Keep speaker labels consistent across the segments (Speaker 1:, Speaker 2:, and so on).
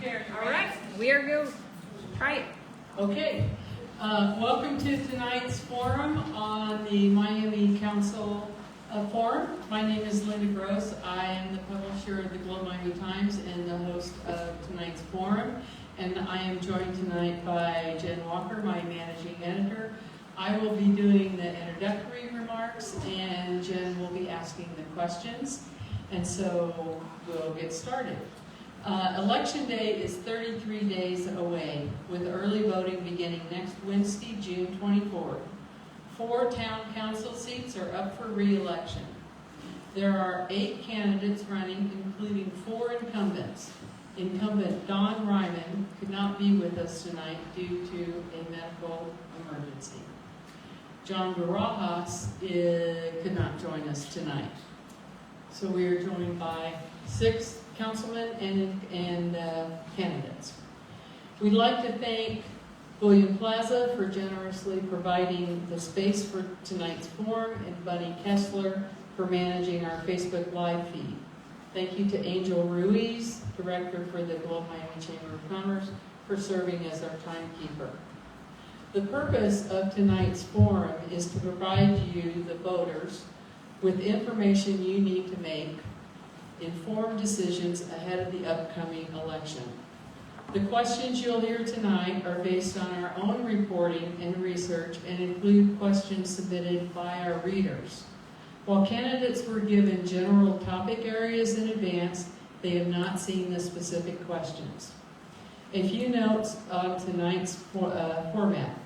Speaker 1: Karen.
Speaker 2: All right, we are go. Try it.
Speaker 1: Okay. Welcome to tonight's forum on the Miami Council Forum. My name is Linda Gross. I am the publisher of the Globe Miami Times and the host of tonight's forum. And I am joined tonight by Jen Walker, my managing editor. I will be doing the introductory remarks, and Jen will be asking the questions. And so we'll get started. Election Day is 33 days away, with early voting beginning next Wednesday, June 24th. 4 town council seats are up for re-election. There are 8 candidates running, including 4 incumbents. Incumbent Don Reiman could not be with us tonight due to a medical emergency. John Barajas could not join us tonight. So we are joined by 6 councilmen and candidates. We'd like to thank Bullion Plaza for generously providing the space for tonight's forum, and Bunny Kessler for managing our Facebook Live feed. Thank you to Angel Ruiz, Director for the Globe Miami Chamber of Commerce, for serving as our timekeeper. The purpose of tonight's forum is to provide you, the voters, with information you need to make informed decisions ahead of the upcoming election. The questions you'll hear tonight are based on our own reporting and research and include questions submitted by our readers. While candidates were given general topic areas in advance, they have not seen the specific questions. A few notes on tonight's format.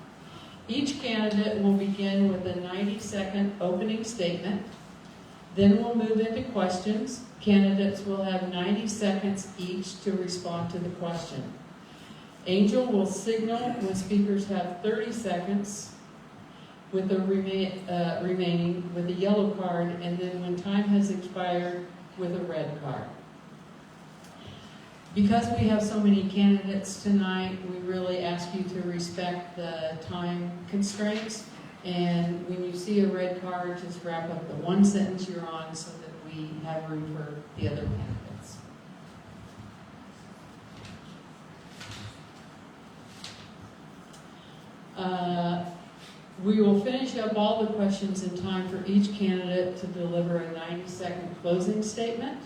Speaker 1: Each candidate will begin with a 90-second opening statement. Then we'll move into questions. Candidates will have 90 seconds each to respond to the question. Angel will signal when speakers have 30 seconds with the remaining with a yellow card, and then when time has expired with a red card. Because we have so many candidates tonight, we really ask you to respect the time constraints. And when you see a red card, just wrap up the one sentence you're on so that we have room for the other candidates. We will finish up all the questions in time for each candidate to deliver a 90-second closing statement.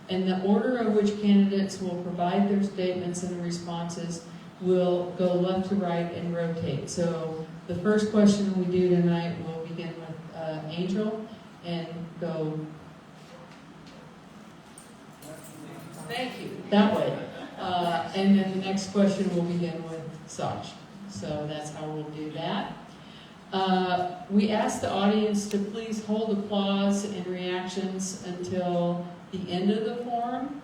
Speaker 1: And the order of which candidates will provide their statements and responses will go left to right and rotate. So the first question we do tonight will begin with Angel and go, thank you, that way. And then the next question will begin with Sosh. So that's how we'll do that. We ask the audience to please hold applause and reactions until the end of the forum.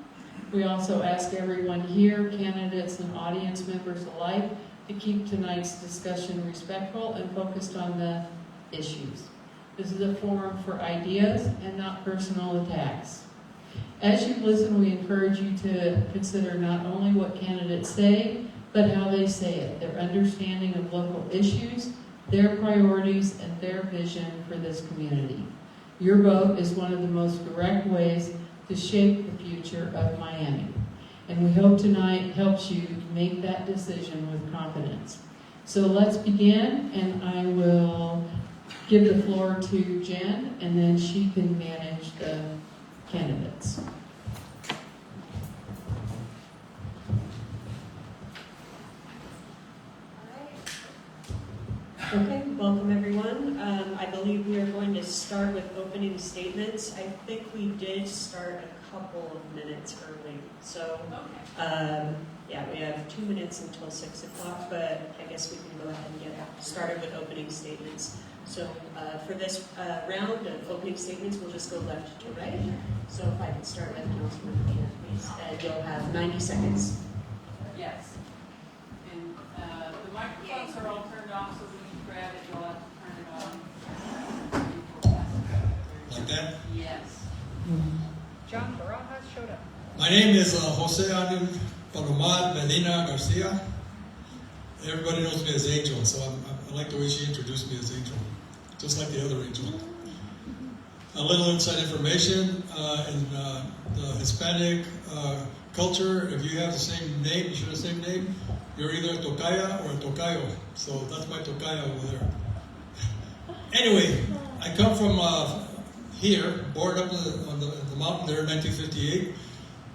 Speaker 1: We also ask everyone here, candidates and audience members alike, to keep tonight's discussion respectful and focused on the issues. This is a forum for ideas and not personal attacks. As you listen, we encourage you to consider not only what candidates say, but how they say it, their understanding of local issues, their priorities, and their vision for this community. Your vote is one of the most direct ways to shape the future of Miami. And we hope tonight helps you make that decision with confidence. So let's begin, and I will give the floor to Jen, and then she can manage the candidates.
Speaker 3: Okay, welcome everyone. I believe we are going to start with opening statements. I think we did start a couple of minutes early. So, yeah, we have 2 minutes until 6 o'clock, but I guess we can go ahead and get started with opening statements. So for this round of opening statements, we'll just go left to right. So if I can start with Councilman Medina, please, and you'll have 90 seconds.
Speaker 1: Yes. And the microphones are all turned off, so when you grab it, you'll have to turn it on.
Speaker 4: Like that?
Speaker 1: Yes.
Speaker 2: John Barajas showed up.
Speaker 4: My name is Jose Anil Palomar Medina Garcia. Everybody knows me as Angel, so I like the way she introduced me as Angel, just like the other Angel. A little inside information, in the Hispanic culture, if you have the same name, you share the same name, you're either a tocaya or a tocayo. So that's my tocaya over there. Anyway, I come from here, born up on the mountain there in 1958.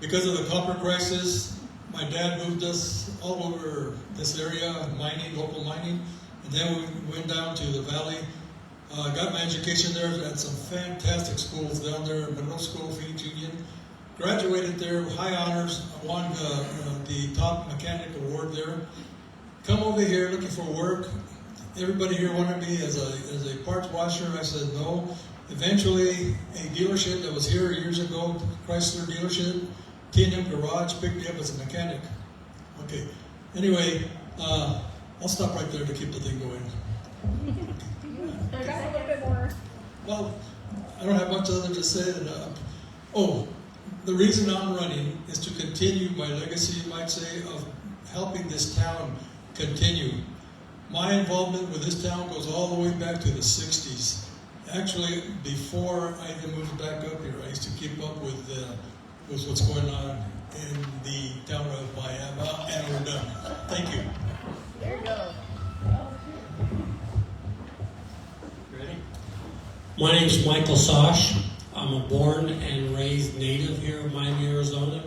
Speaker 4: Because of the copper crisis, my dad moved us all over this area, mining, local mining. And then we went down to the valley. Got my education there at some fantastic schools down there, Middle School, Phoenix Union. Graduated there, high honors, won the top mechanic award there. Come over here looking for work. Everybody here wanted me as a parts washer. I said no. Eventually, a dealership that was here years ago, Chrysler dealership, T&M Garage, picked me up as a mechanic. Okay. Anyway, I'll stop right there to keep the thing going.
Speaker 2: I got a little bit more.
Speaker 4: Well, I don't have much other to say than the reason I'm running is to continue my legacy, you might say, of helping this town continue. My involvement with this town goes all the way back to the 60s. Actually, before I even moved back up here, I used to keep up with what's going on in the town of Miami, and we're done. Thank you.
Speaker 2: There you go.
Speaker 5: Ready? My name is Michael Sosh. I'm a born and raised native here in Miami, Arizona.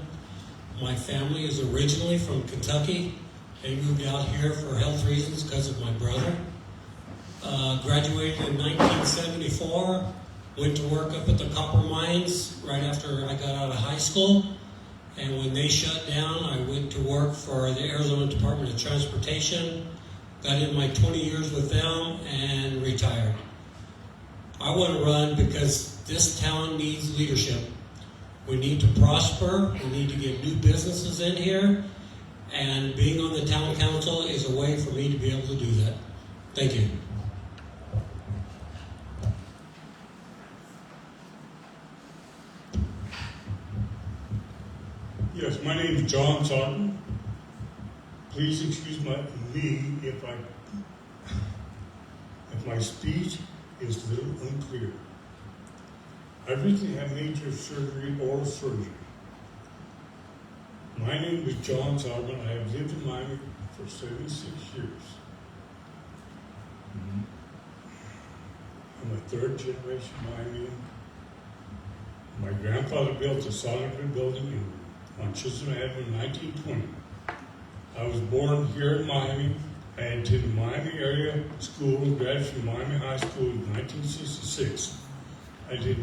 Speaker 5: My family is originally from Kentucky. They moved out here for health reasons because of my brother. Graduated in 1974. Went to work up at the copper mines right after I got out of high school. And when they shut down, I went to work for the Arizona Department of Transportation. Got in my 20 years with them and retired. I want to run because this town needs leadership. We need to prosper. We need to get new businesses in here. And being on the town council is a way for me to be able to do that. Thank you.
Speaker 6: Yes, my name is John Soderman. Please excuse me if my speech is a little unclear. I recently had major surgery, oral surgery. My name is John Soderman. I have lived in Miami for 76 years. I'm a third generation Miamian. My grandfather built the Soderman building on Chisholm Avenue in 1920. I was born here in Miami. I attended Miami area school and graduated from Miami High School in 1966. I did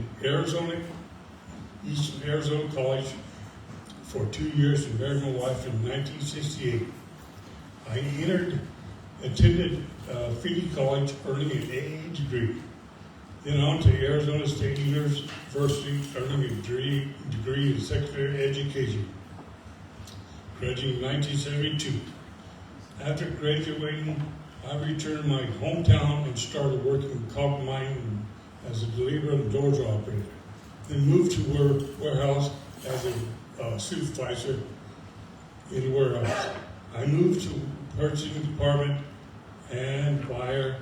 Speaker 6: Eastern Arizona College for 2 years and married my wife in 1968. I attended Phoenix College earning an AA degree. Then on to Arizona State University earning a degree in secondary education. Graduating in 1972. After graduating, I returned to my hometown and started working in copper mining as a delivery and doors operator. Then moved to warehouse as a supervisor in the warehouse. I moved to purchasing department and buyer,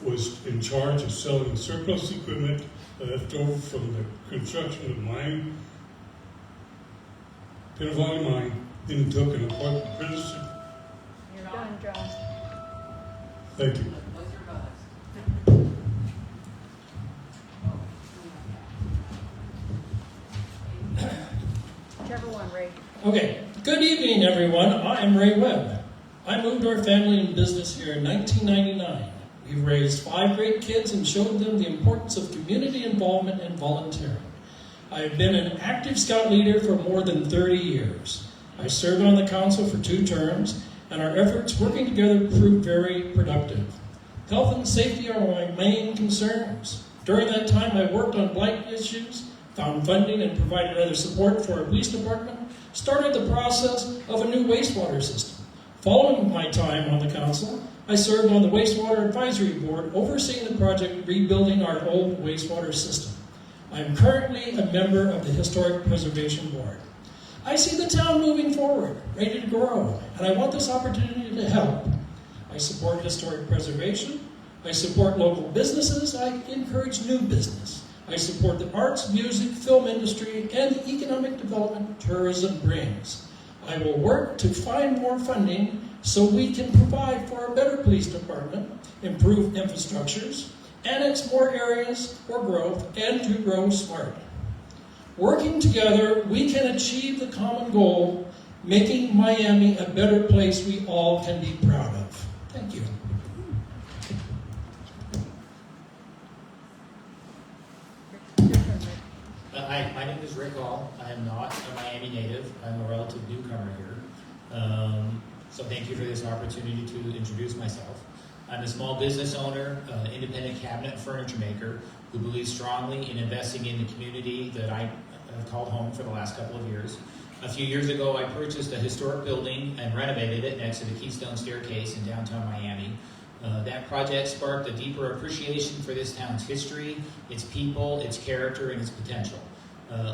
Speaker 6: was in charge of selling surplus equipment left over from the construction of mine, Pinto Valley Mine, then took an apprenticeship.
Speaker 2: You're done, John.
Speaker 6: Thank you.
Speaker 2: Whichever one, Ray.
Speaker 7: Okay, good evening, everyone. I am Ray Webb. I moved our family in business here in 1999. We've raised 5 great kids and showed them the importance of community involvement and volunteering. I have been an active scout leader for more than 30 years. I served on the council for 2 terms, and our efforts working together proved very productive. Health and safety are my main concerns. During that time, I worked on blight issues, found funding and provided other support for our police department, started the process of a new wastewater system. Following my time on the council, I served on the Wastewater Advisory Board, overseeing the project rebuilding our old wastewater system. I am currently a member of the Historic Preservation Board. I see the town moving forward, ready to grow, and I want this opportunity to help. I support historic preservation. I support local businesses. I encourage new business. I support the arts, music, film industry, and the economic development tourism brings. I will work to find more funding so we can provide for a better police department, improve infrastructures, annex more areas for growth, and to grow smart. Working together, we can achieve the common goal, making Miami a better place we all can be proud of. Thank you.
Speaker 8: Hi, my name is Rick Hall. I am not a Miami native. I'm a relative newcomer here. So thank you for this opportunity to introduce myself. I'm a small business owner, independent cabinet and furniture maker who believes strongly in investing in the community that I have called home for the last couple of years. A few years ago, I purchased a historic building and renovated it next to the Keystone Staircase in downtown Miami. That project sparked a deeper appreciation for this town's history, its people, its character, and its potential.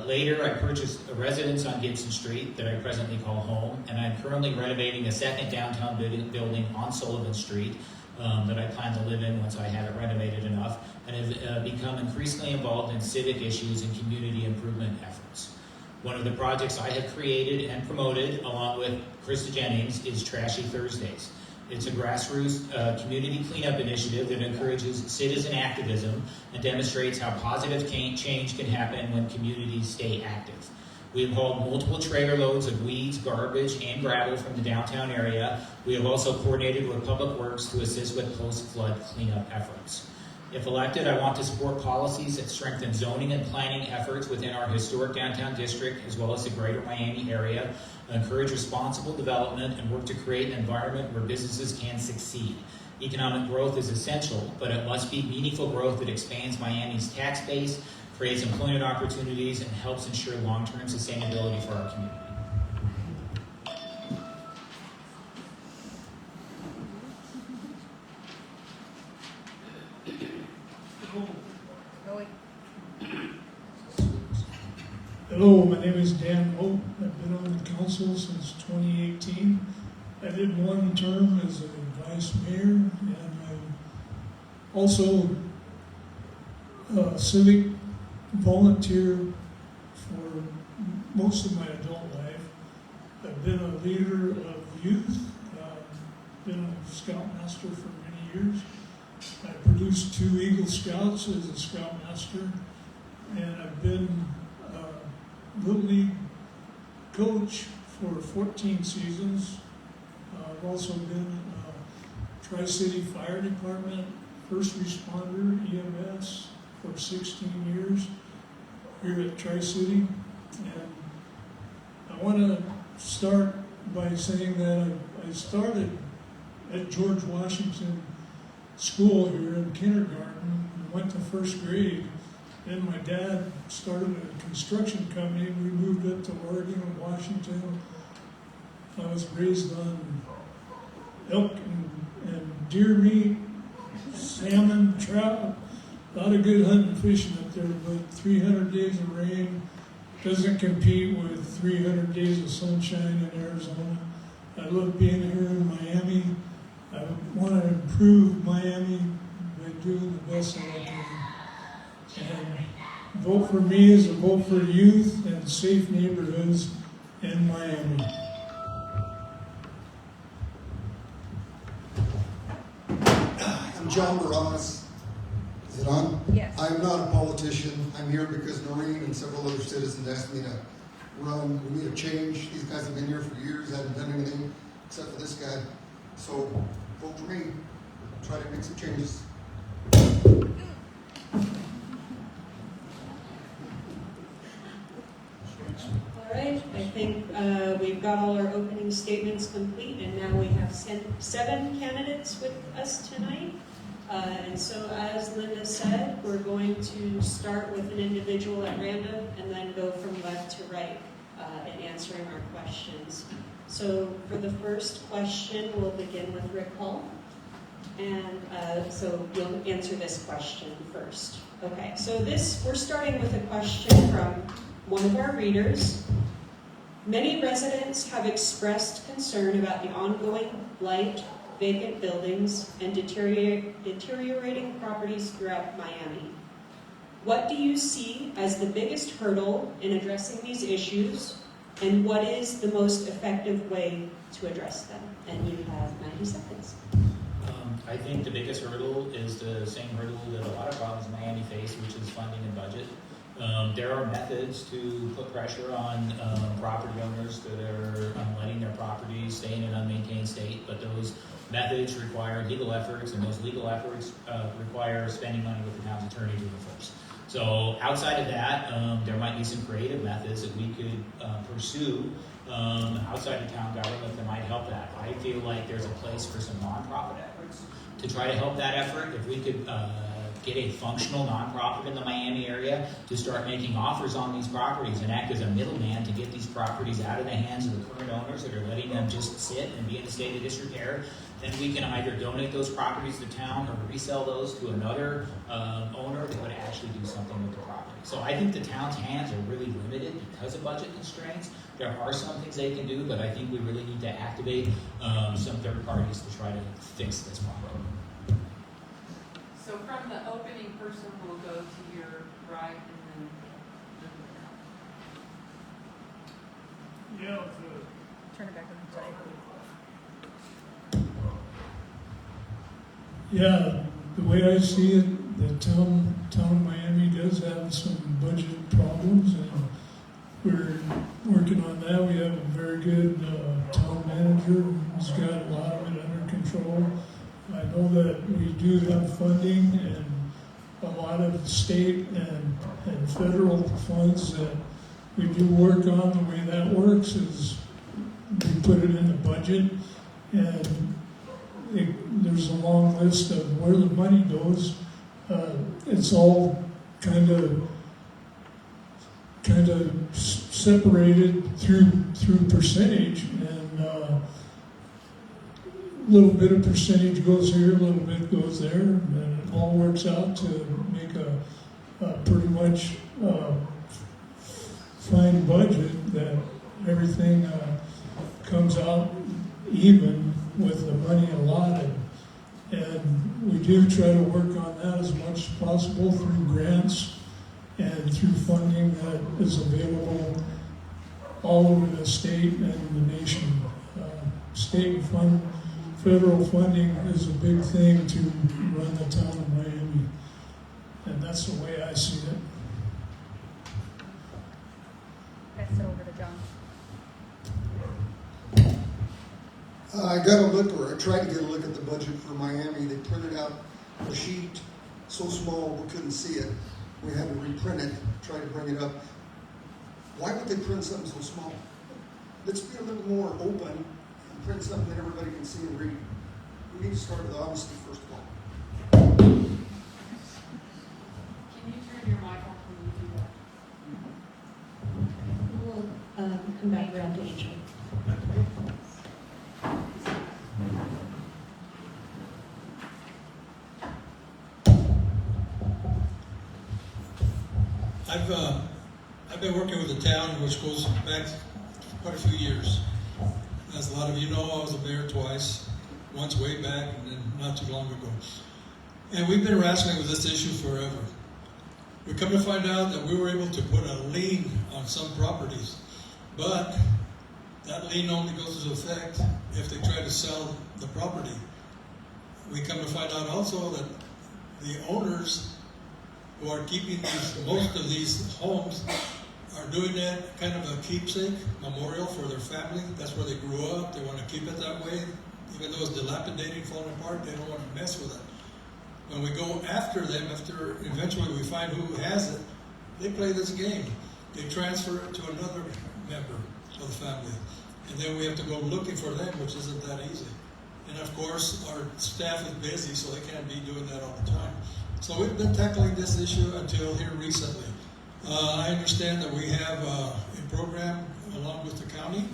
Speaker 8: Later, I purchased a residence on Gibson Street that I presently call home, and I'm currently renovating a second downtown building on Sullivan Street that I plan to live in once I have it renovated enough, and have become increasingly involved in civic issues and community improvement efforts. One of the projects I have created and promoted, along with Krista Jennings, is Trashy Thursdays. It's a grassroots community cleanup initiative that encourages citizen activism and demonstrates how positive change can happen when communities stay active. We have hauled multiple trailer loads of weeds, garbage, and gravel from the downtown area. We have also coordinated with Public Works to assist with post-flood cleanup efforts. If elected, I want to support policies that strengthen zoning and planning efforts within our historic downtown district, as well as the greater Miami area, encourage responsible development, and work to create an environment where businesses can succeed. Economic growth is essential, but it must be meaningful growth that expands Miami's tax base, creates employment opportunities, and helps ensure long-term sustainability for our community.
Speaker 9: Hello, my name is Dan Moat. I've been on the council since 2018. I did one term as a vice mayor, and I'm also a civic volunteer for most of my adult life. I've been a leader of youth, been a scoutmaster for many years. I produced 2 Eagle Scouts as a scoutmaster, and I've been Little League coach for 14 seasons. I've also been Tri-City Fire Department, first responder, EMS, for 16 years here at Tri-City. And I want to start by saying that I started at George Washington School here in kindergarten and went to first grade. Then my dad started a construction company. We moved up to Oregon and Washington. I was raised on elk and deer meat, salmon, trout. A lot of good hunting and fishing up there, but 300 days of rain doesn't compete with 300 days of sunshine in Arizona. I love being here in Miami. I want to improve Miami by doing the best that I can. And vote for me is a vote for youth and safe neighborhoods in Miami.
Speaker 10: I'm John Barajas. Is it on?
Speaker 2: Yes.
Speaker 10: I'm not a politician. I'm here because Noreen and several other citizens asked me to run. We need a change. These guys have been here for years, haven't done anything except for this guy. So vote for me. Try to make some changes.
Speaker 3: All right, I think we've got all our opening statements complete, and now we have 7 candidates with us tonight. And so, as Linda said, we're going to start with an individual at random and then go from left to right in answering our questions. So, for the first question, we'll begin with Rick Hall. And so you'll answer this question first. Okay, so we're starting with a question from one of our readers. Many residents have expressed concern about the ongoing blight, vacant buildings, and deteriorating properties throughout Miami. What do you see as the biggest hurdle in addressing these issues? And what is the most effective way to address them? And you have 90 seconds.
Speaker 8: I think the biggest hurdle is the same hurdle that a lot of problems in Miami face, which is funding and budget. There are methods to put pressure on property owners that are letting their properties stay in an unmaintained state, but those methods require legal efforts, and those legal efforts require spending money with the town's attorney to enforce. So outside of that, there might be some creative methods that we could pursue outside of town government that might help that. I feel like there's a place for some nonprofit efforts to try to help that effort. If we could get a functional nonprofit in the Miami area to start making offers on these properties and act as a middleman to get these properties out of the hands of the current owners that are letting them just sit and be in a state of disrepair, then we can either donate those properties to town or resell those to another owner that would actually do something with the property. So I think the town's hands are really limited because of budget constraints. There are some things they can do, but I think we really need to activate some third parties to try to fix this problem.
Speaker 1: So from the opening person, we'll go to your right and then.
Speaker 9: Yeah,
Speaker 2: Turn it back on the side.
Speaker 9: yeah, the way I see it, the town of Miami does have some budget problems, and we're working on that. We have a very good town manager who's got a lot of it under control. I know that we do have funding and a lot of state and federal funds that we do work on. The way that works is we put it in the budget, and there's a long list of where the money goes. It's all kind of separated through percentage, and a little bit of percentage goes here, a little bit goes there, and it all works out to make a pretty much fine budget that everything comes out even with the money allotted. And we do try to work on that as much as possible through grants and through funding that is available all over the state and the nation. State federal funding is a big thing to run the town of Miami, and that's the way I see it.
Speaker 2: Pass it over to John.
Speaker 10: I got a look, or I tried to get a look at the budget for Miami. They printed out a sheet so small we couldn't see it. We had to reprint it, try to bring it up. Why would they print something so small? Let's be a little more open and print something that everybody can see and read. We need to start with honesty first of all.
Speaker 1: Can you turn your mic off when you do that?
Speaker 3: We'll come back around to each one.
Speaker 4: I've been working with the town, which goes back quite a few years. As a lot of you know, I was a mayor twice, once way back and then not too long ago. And we've been wrestling with this issue forever. We come to find out that we were able to put a lien on some properties, but that lien only goes into effect if they try to sell the property. We come to find out also that the owners who are keeping most of these homes are doing that kind of a keepsake, memorial for their family. That's where they grew up. They want to keep it that way. Even though it's dilapidating, falling apart, they don't want to mess with it. When we go after them, after eventually we find who has it, they play this game. They transfer it to another member of the family. And then we have to go looking for them, which isn't that easy. And of course, our staff is busy, so they can't be doing that all the time. So we've been tackling this issue until here recently. I understand that we have a program along with the county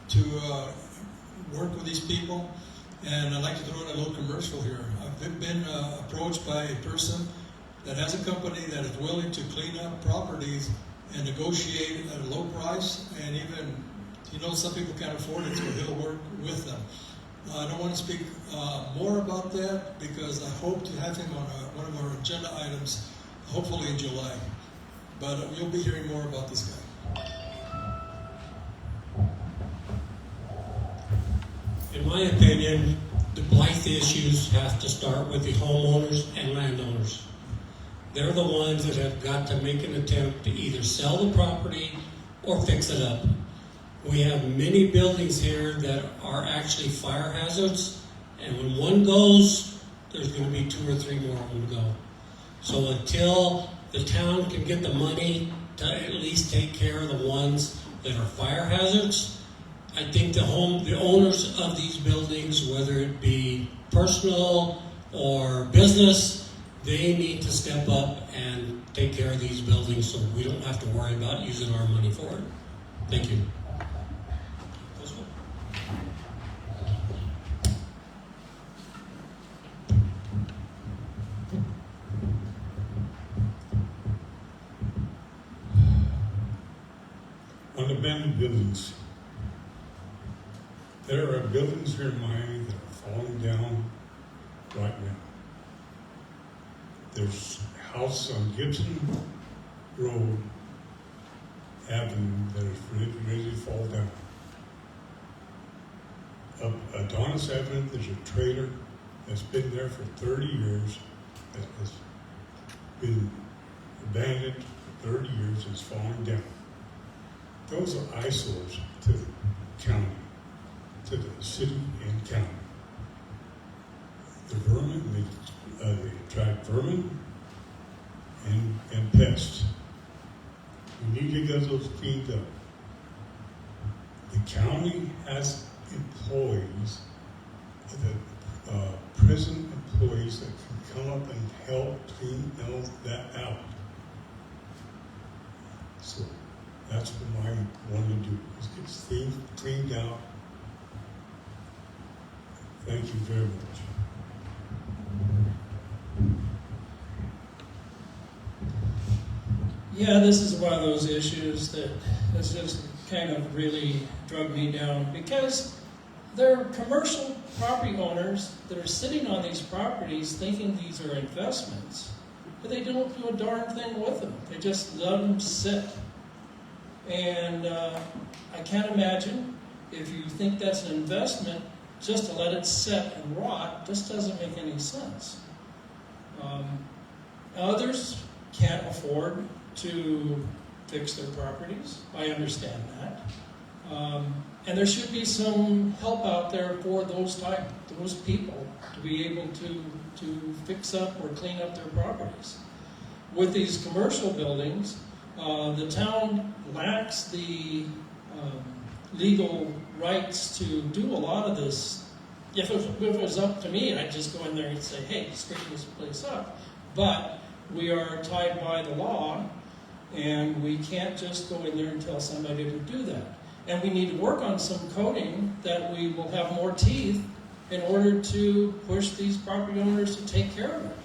Speaker 4: to work with these people, and I'd like to throw in a little commercial here. I've been approached by a person that has a company that is willing to clean up properties and negotiate at a low price, and even, some people can't afford it, so he'll work with them. I don't want to speak more about that because I hope to have him on one of our agenda items, hopefully in July. But you'll be hearing more about this guy.
Speaker 5: my opinion, the blight issues have to start with the homeowners and landowners. They're the ones that have got to make an attempt to either sell the property or fix it up. We have many buildings here that are actually fire hazards, and when one goes, there's going to be 2 or 3 more of them to go. So until the town can get the money to at least take care of the ones that are fire hazards, I think the owners of these buildings, whether it be personal or business, they need to step up and take care of these buildings so we don't have to worry about using our money for it. Thank you.
Speaker 6: On abandoned buildings, there are buildings here in Miami that are falling down right now. There's a house on Gibson Road Avenue that is ready to fall down. Up Adonis Avenue, there's a trailer that's been there for 30 years, that has been abandoned for 30 years, it's falling down. Those are eyesores to the county, to the city and county. The vermin, they attract vermin and pests. We need to get those cleaned up. The county has employees, prison employees that can come up and help clean all that out. So that's what I want to do, is get things cleaned out. Thank you very much.
Speaker 7: Yeah, this is one of those issues that has just kind of really drug me down, because there are commercial property owners that are sitting on these properties thinking these are investments, but they don't do a darn thing with them. They just let them sit. And I can't imagine, if you think that's an investment, just to let it sit and rot just doesn't make any sense. Others can't afford to fix their properties. I understand that. And there should be some help out there for those people to be able to fix up or clean up their properties. With these commercial buildings, the town lacks the legal rights to do a lot of this. If it was up to me, I'd just go in there and say, hey, straighten this place up. But we are tied by the law, and we can't just go in there and tell somebody to do that. And we need to work on some coding that we will have more teeth in order to push these property owners to take care of it.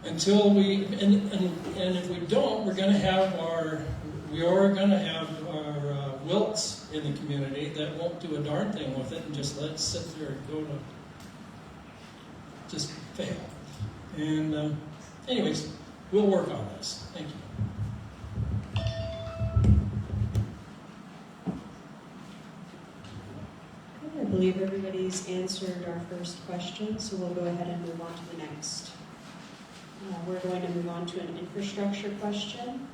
Speaker 7: Until we, and if we don't, we are going to have our wilts in the community that won't do a darn thing with it and just let it sit there and go to just fail. And anyways, we'll work on this. Thank you.
Speaker 3: I believe everybody's answered our first question, so we'll go ahead and move on to the next. We're going to move on to an infrastructure question.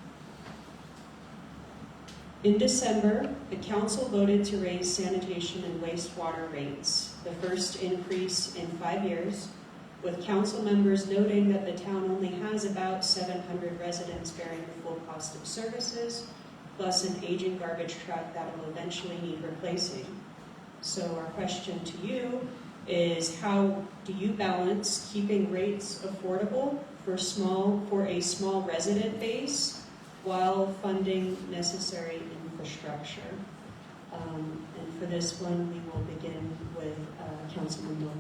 Speaker 3: In December, the council voted to raise sanitation and wastewater rates, the first increase in 5 years, with council members noting that the town only has about 700 residents bearing the full cost of services, plus an aging garbage truck that will eventually need replacing. So our question to you is, how do you balance keeping rates affordable for a small resident base while funding necessary infrastructure? And for this one, we will begin with Councilman Moat.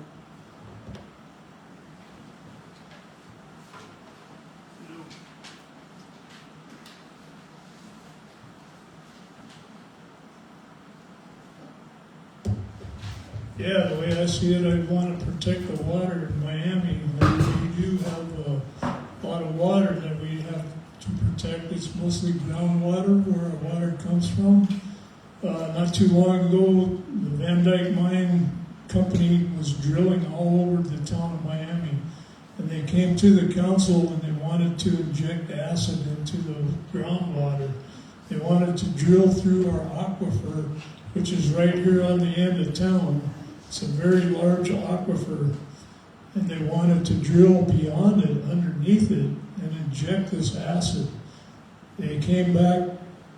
Speaker 9: Yeah, the way I see it, I'd want to protect the water in Miami. We do have a lot of water that we have to protect. It's mostly groundwater, where our water comes from. Not too long ago, the Van Dyke Mine Company was drilling all over the town of Miami. And they came to the council and they wanted to inject acid into the groundwater. They wanted to drill through our aquifer, which is right here on the end of town. It's a very large aquifer. And they wanted to drill beyond it, underneath it, and inject this acid. They came back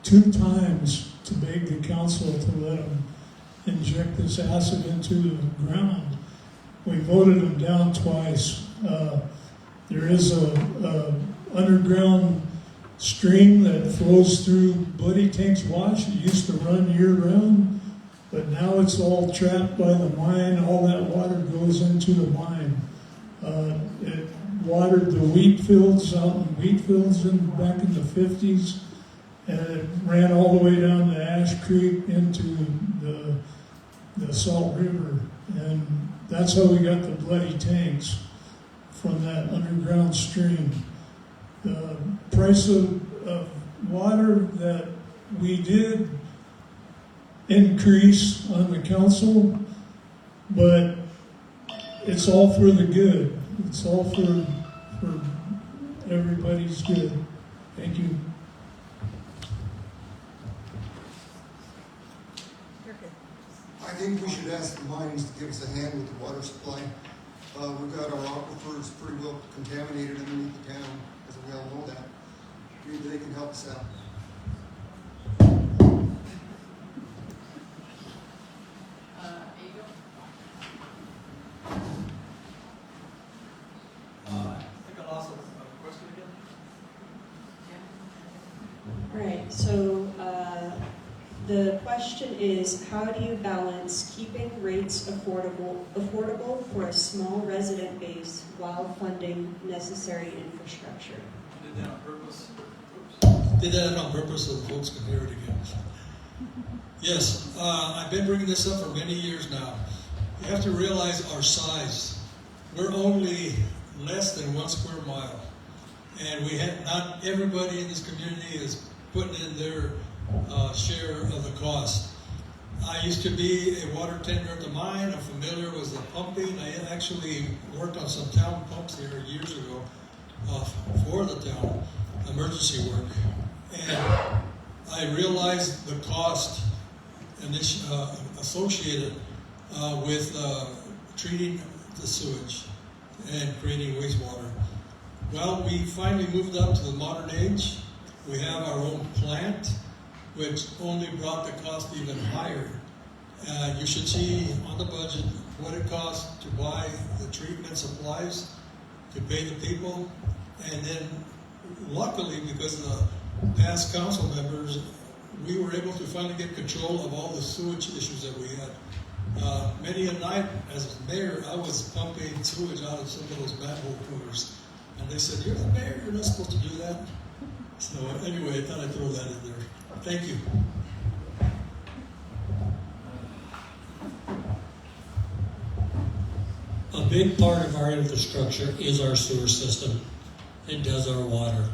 Speaker 9: 2 times to beg the council to let them inject this acid into the ground. We voted them down twice. There is a underground stream that flows through Bloody Tank's Wash. It used to run year-round, but now it's all trapped by the mine. All that water goes into the mine. It watered the wheat fields out in wheat fields back in the 50s, and it ran all the way down to Ash Creek into the Salt River. And that's how we got the bloody tanks, from that underground stream. The price of water that we did increase on the council, but it's all for the good. It's all for everybody's good. Thank you.
Speaker 2: You're good.
Speaker 10: I think we should ask the mines to give us a hand with the water supply. We've got our aquifers pretty well contaminated underneath the town, as we all know that. Maybe they can help us out.
Speaker 3: All right, so the question is, how do you balance keeping rates affordable for a small resident base while funding necessary infrastructure?
Speaker 4: Did that on purpose. Did that on purpose so the folks can hear it again. Yes, I've been bringing this up for many years now. You have to realize our size. We're only less than 1 square mile. And we have not everybody in this community is putting in their share of the cost. I used to be a water tender at the mine. I'm familiar with the pumping. I actually worked on some town pumps here years ago for the town, emergency work. And I realized the cost associated with treating the sewage and creating wastewater. Well, we finally moved up to the modern age. We have our own plant, which only brought the cost even higher. You should see on the budget what it costs to buy the treatment supplies, to pay the people, and then luckily, because of the past council members, we were able to finally get control of all the sewage issues that we had. Many a night, as mayor, I was pumping sewage out of some of those manhole coolers. And they said, "You're the mayor, you're not supposed to do that." So anyway, I thought I'd throw that in there. Thank you.
Speaker 5: A big part of our infrastructure is our sewer system. It does our water.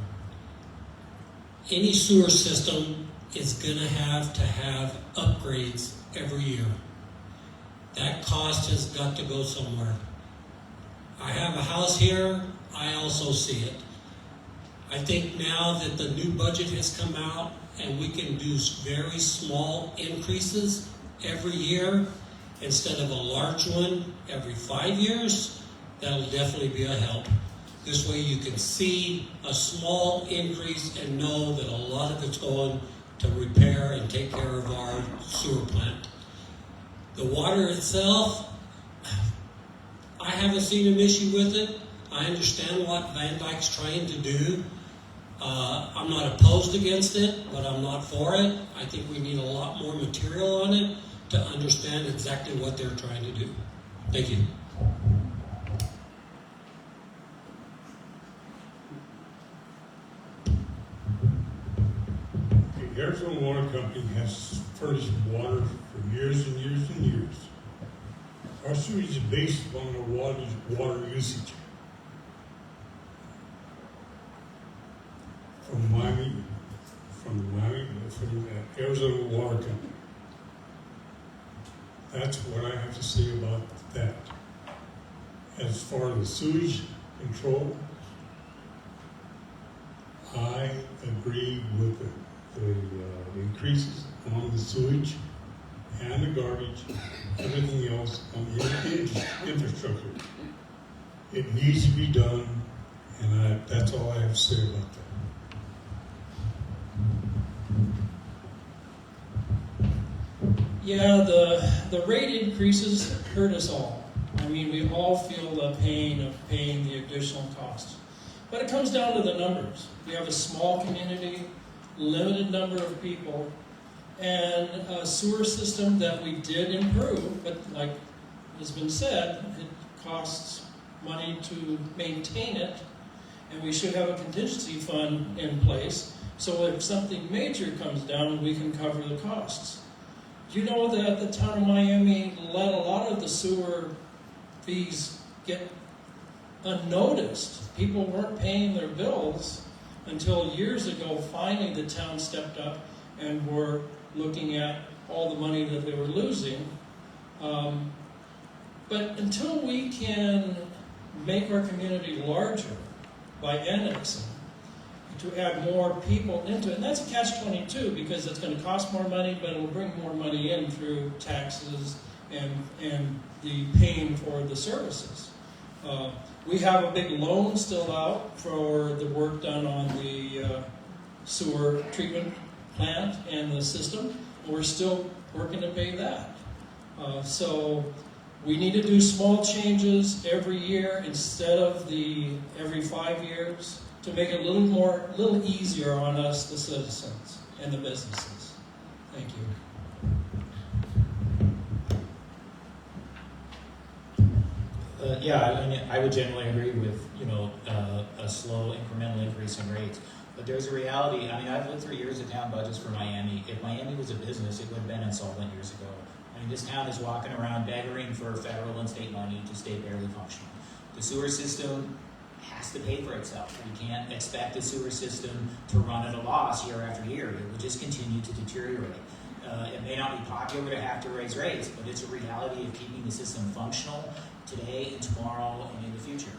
Speaker 5: Any sewer system is going to have upgrades every year. That cost has got to go somewhere. I have a house here, I also see it. I think now that the new budget has come out and we can do very small increases every year instead of a large one every 5 years, that'll definitely be a help. This way you can see a small increase and know that a lot of it's going to repair and take care of our sewer plant. The water itself, I haven't seen an issue with it. I understand what Van Dyke's trying to do. I'm not opposed against it, but I'm not for it. I think we need a lot more material on it to understand exactly what they're trying to do. Thank you.
Speaker 6: The Arizona Water Company has furnished water for years and years and years. Our sewage is based on the water usage. From the Arizona Water Company. That's what I have to say about that. As far as the sewage control, I agree with the increases on the sewage and the garbage, everything else on the infrastructure. It needs to be done, and that's all I have to say about that.
Speaker 7: Yeah, the rate increases hurt us all. I mean, we all feel the pain of paying the additional costs. But it comes down to the numbers. We have a small community, limited number of people, and a sewer system that we did improve, but like has been said, it costs money to maintain it, and we should have a contingency fund in place, so if something major comes down, we can cover the costs. You know that the town of Miami let a lot of the sewer fees get unnoticed. People weren't paying their bills until years ago. Finally, the town stepped up and were looking at all the money that they were losing. But until we can make our community larger by annexing, to add more people into it, and that's a catch-22 because it's going to cost more money, but it'll bring more money in through taxes and the paying for the services. We have a big loan still out for the work done on the sewer treatment plant and the system. We're still working to pay that. So we need to do small changes every year instead of every 5 years to make it a little easier on us, the citizens and the businesses. Thank you.
Speaker 8: I would generally agree with a slow incremental increase in rates. But there's a reality. I mean, I've lived 3 years of town budgets for Miami. If Miami was a business, it would have been insolvent years ago. I mean, this town is walking around begging for federal and state money to stay barely functional. The sewer system has to pay for itself. We can't expect the sewer system to run at a loss year after year. It will just continue to deteriorate. It may not be popular to have to raise rates, but it's a reality of keeping the system functional today and tomorrow and in the future.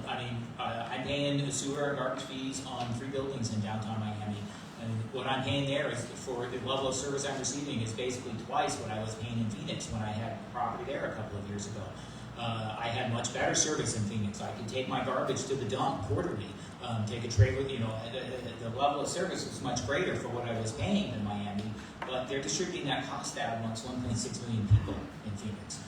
Speaker 8: I'm paying sewer and garbage fees on 3 buildings in downtown Miami. And what I'm paying there is for the level of service I'm receiving is basically twice what I was paying in Phoenix when I had property there a couple of years ago. I had much better service in Phoenix. I could take my garbage to the dump quarterly, take a trailer, the level of service was much greater for what I was paying in Miami, but they're distributing that cost out amongst 1.6 million people in Phoenix.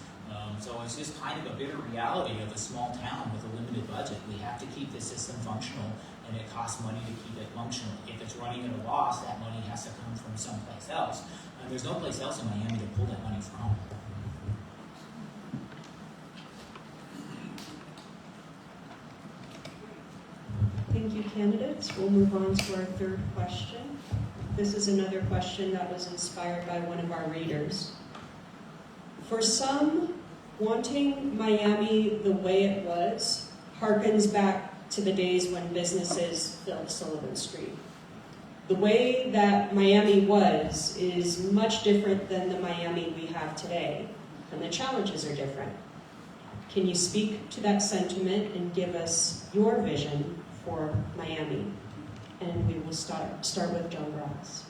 Speaker 8: So it's just kind of a bitter reality of a small town with a limited budget. We have to keep the system functional, and it costs money to keep it functional. If it's running at a loss, that money has to come from someplace else. And there's no place else in Miami to pull that money from.
Speaker 3: Thank you, candidates. We'll move on to our third question. This is another question that was inspired by one of our readers. For some, wanting Miami the way it was harkens back to the days when businesses filled Sullivan Street. The way that Miami was is much different than the Miami we have today, and the challenges are different. Can you speak to that sentiment and give us your vision for Miami? And we will start with John Barajas.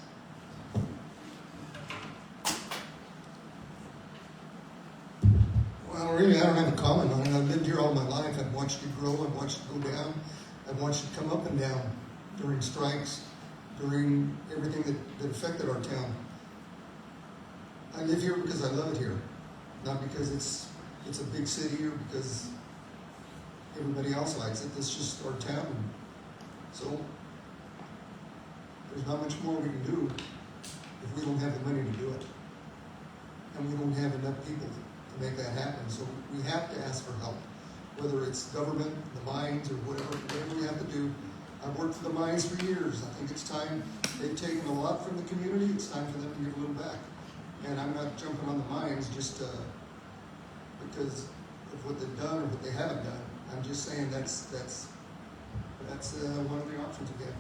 Speaker 10: Well, really, I don't have a comment on it. I've lived here all my life. I've watched it grow. I've watched it go down. I've watched it come up and down during strikes, during everything that affected our town. I live here because I love it here, not because it's a big city or because everybody else likes it. It's just our town. So there's not much more we can do if we don't have the money to do it. And we don't have enough people to make that happen. So we have to ask for help, whether it's government, the mines, or whatever we have to do. I've worked for the mines for years. I think it's time. They've taken a lot from the community. It's time for them to give a little back. And I'm not jumping on the mines just because of what they've done or what they haven't done. I'm just saying that's one of the options again.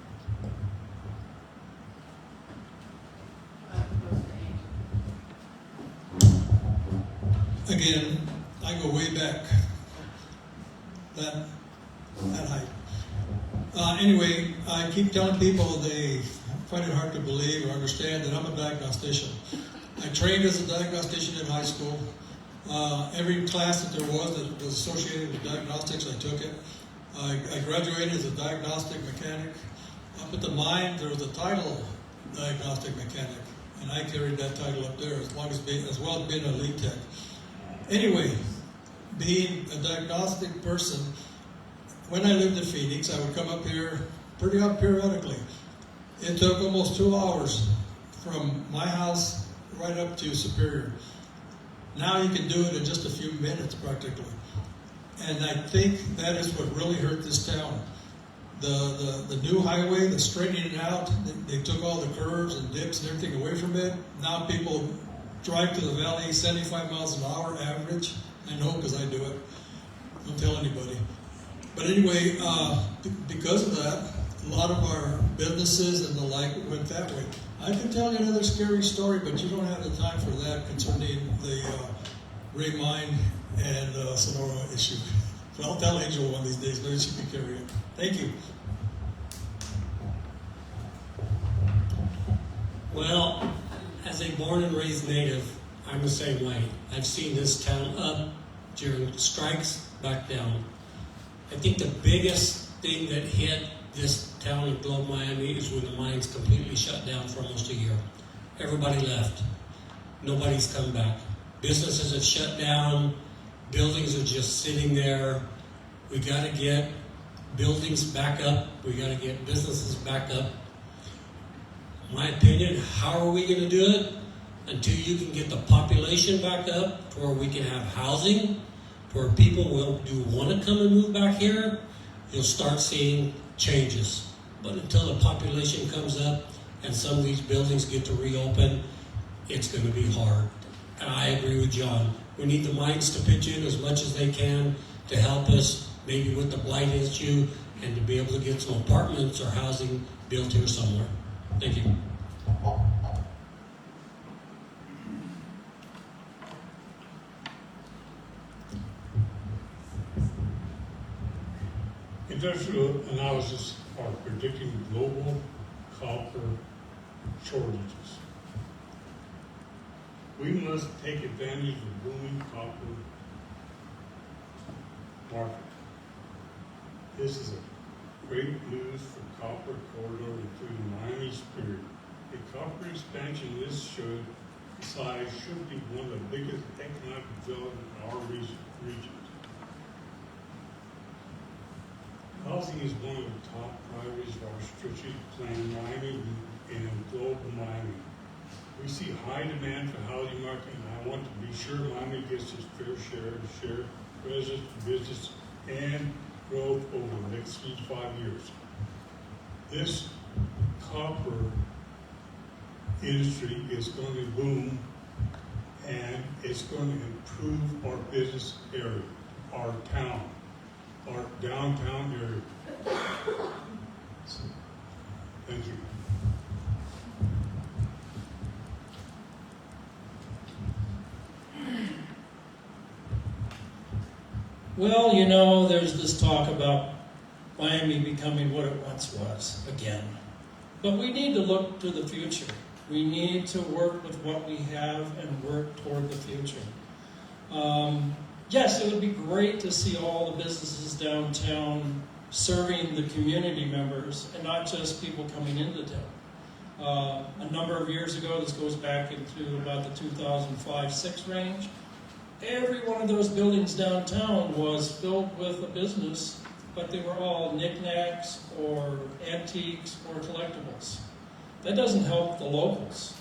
Speaker 4: again, I go way back. That height. Anyway, I keep telling people they find it hard to believe or understand that I'm a diagnostician. I trained as a diagnostician in high school. Every class that there was that was associated with diagnostics, I took it. I graduated as a diagnostic mechanic. Up at the mine, there was a title, diagnostic mechanic, and I carried that title up there as well as being a lead tech. Anyway, being a diagnostic person, when I lived in Phoenix, I would come up here pretty periodically. It took almost 2 hours from my house right up to Superior. Now you can do it in just a few minutes practically. And I think that is what really hurt this town. The new highway, the straightening it out, they took all the curves and dips and everything away from it. Now people drive to the valley 75 miles an hour average. I know because I do it. Don't tell anybody. But anyway, because of that, a lot of our businesses and the like went that way. I can tell you another scary story, but you don't have the time for that concerning the Ray Mine and Sonora issue. So I'll tell Angel one of these days, maybe she can carry it. Thank you.
Speaker 5: Well, as a born and raised native, I'm the same way. I've seen this town up during strikes, back down. I think the biggest thing that hit this town of Globe, Miami is when the mines completely shut down for almost a year. Everybody left. Nobody's come back. Businesses have shut down. Buildings are just sitting there. We got to get buildings back up. We got to get businesses back up. My opinion, how are we going to do it? Until you can get the population back up to where we can have housing, to where people do want to come and move back here, you'll start seeing changes. But until the population comes up and some of these buildings get to reopen, it's going to be hard. And I agree with John. We need the mines to pitch in as much as they can to help us, maybe with the blight issue, and to be able to get some apartments or housing built here somewhere. Thank you.
Speaker 6: Industrial analysis are predicting global copper shortages. We must take advantage of the booming copper market. This is a great news for copper corridor, including Miami Superior. A copper expansion this size should be one of the biggest economic development in our region. Housing is one of the top priorities of our strategic plan, Miami and Global Miami. We see high demand for housing market, and I want to be sure Miami gets its fair share residents, business, and growth over the next 3 to 5 years. This copper industry is going to boom, and it's going to improve our business area, our town, our downtown area. Thank you.
Speaker 7: Well, you know, there's this talk about Miami becoming what it once was again. But we need to look to the future. We need to work with what we have and work toward the future. Yes, it would be great to see all the businesses downtown serving the community members and not just people coming into town. A number of years ago, this goes back into about the 2005-06 range, every one of those buildings downtown was filled with a business, but they were all knickknacks or antiques or collectibles. That doesn't help the locals.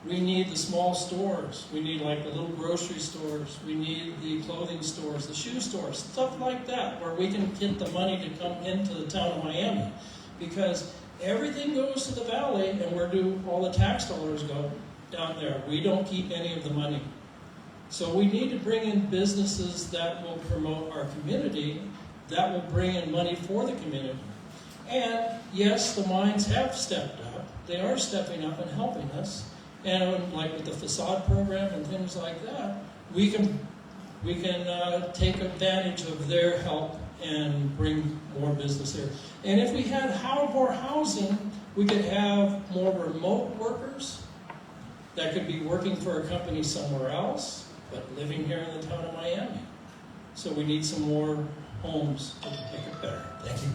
Speaker 7: We need the small stores. We need like the little grocery stores. We need the clothing stores, the shoe stores, stuff like that, where we can get the money to come into the town of Miami. Because everything goes to the valley, and where do all the tax dollars go? Down there. We don't keep any of the money. So we need to bring in businesses that will promote our community, that will bring in money for the community. And yes, the mines have stepped up. They are stepping up and helping us. And like with the facade program and things like that, we can we can take advantage of their help and bring more business there. And if we had more housing, we could have more remote workers that could be working for a company somewhere else, but living here in the town of Miami. So we need some more homes to make it better. Thank you.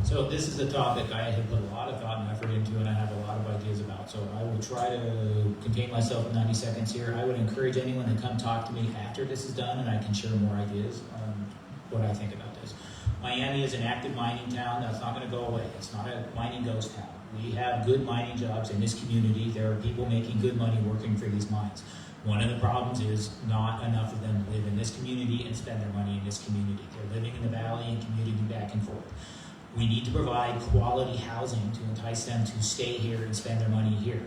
Speaker 8: So this is a topic I have put a lot of thought and effort into, and I have a lot of ideas about. So I will try to contain myself in 90 seconds here. I would encourage anyone to come talk to me after this is done, and I can share more ideas on what I think about this. Miami is an active mining town. That's not going to go away. It's not a mining ghost town. We have good mining jobs in this community. There are people making good money working for these mines. One of the problems is not enough of them live in this community and spend their money in this community. They're living in the valley and commuting back and forth. We need to provide quality housing to entice them to stay here and spend their money here.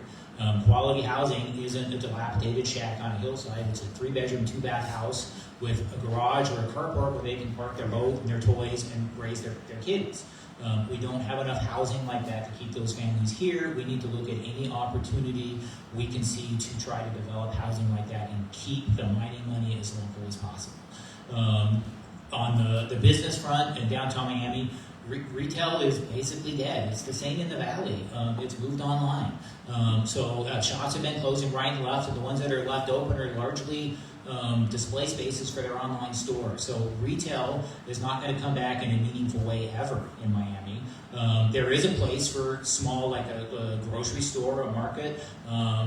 Speaker 8: Quality housing isn't a dilapidated shack on a hillside. It's a 3-bedroom, 2-bath house with a garage or a carport where they can park their boat and their toys and raise their kids. We don't have enough housing like that to keep those families here. We need to look at any opportunity we can see to try to develop housing like that and keep the mining money as local as possible. On the business front in downtown Miami, retail is basically dead. It's the same in the valley. It's moved online. So shops have been closing right and left, and the ones that are left open are largely display spaces for their online store. So retail is not going to come back in a meaningful way ever in Miami. There is a place for small, like a grocery store, a market.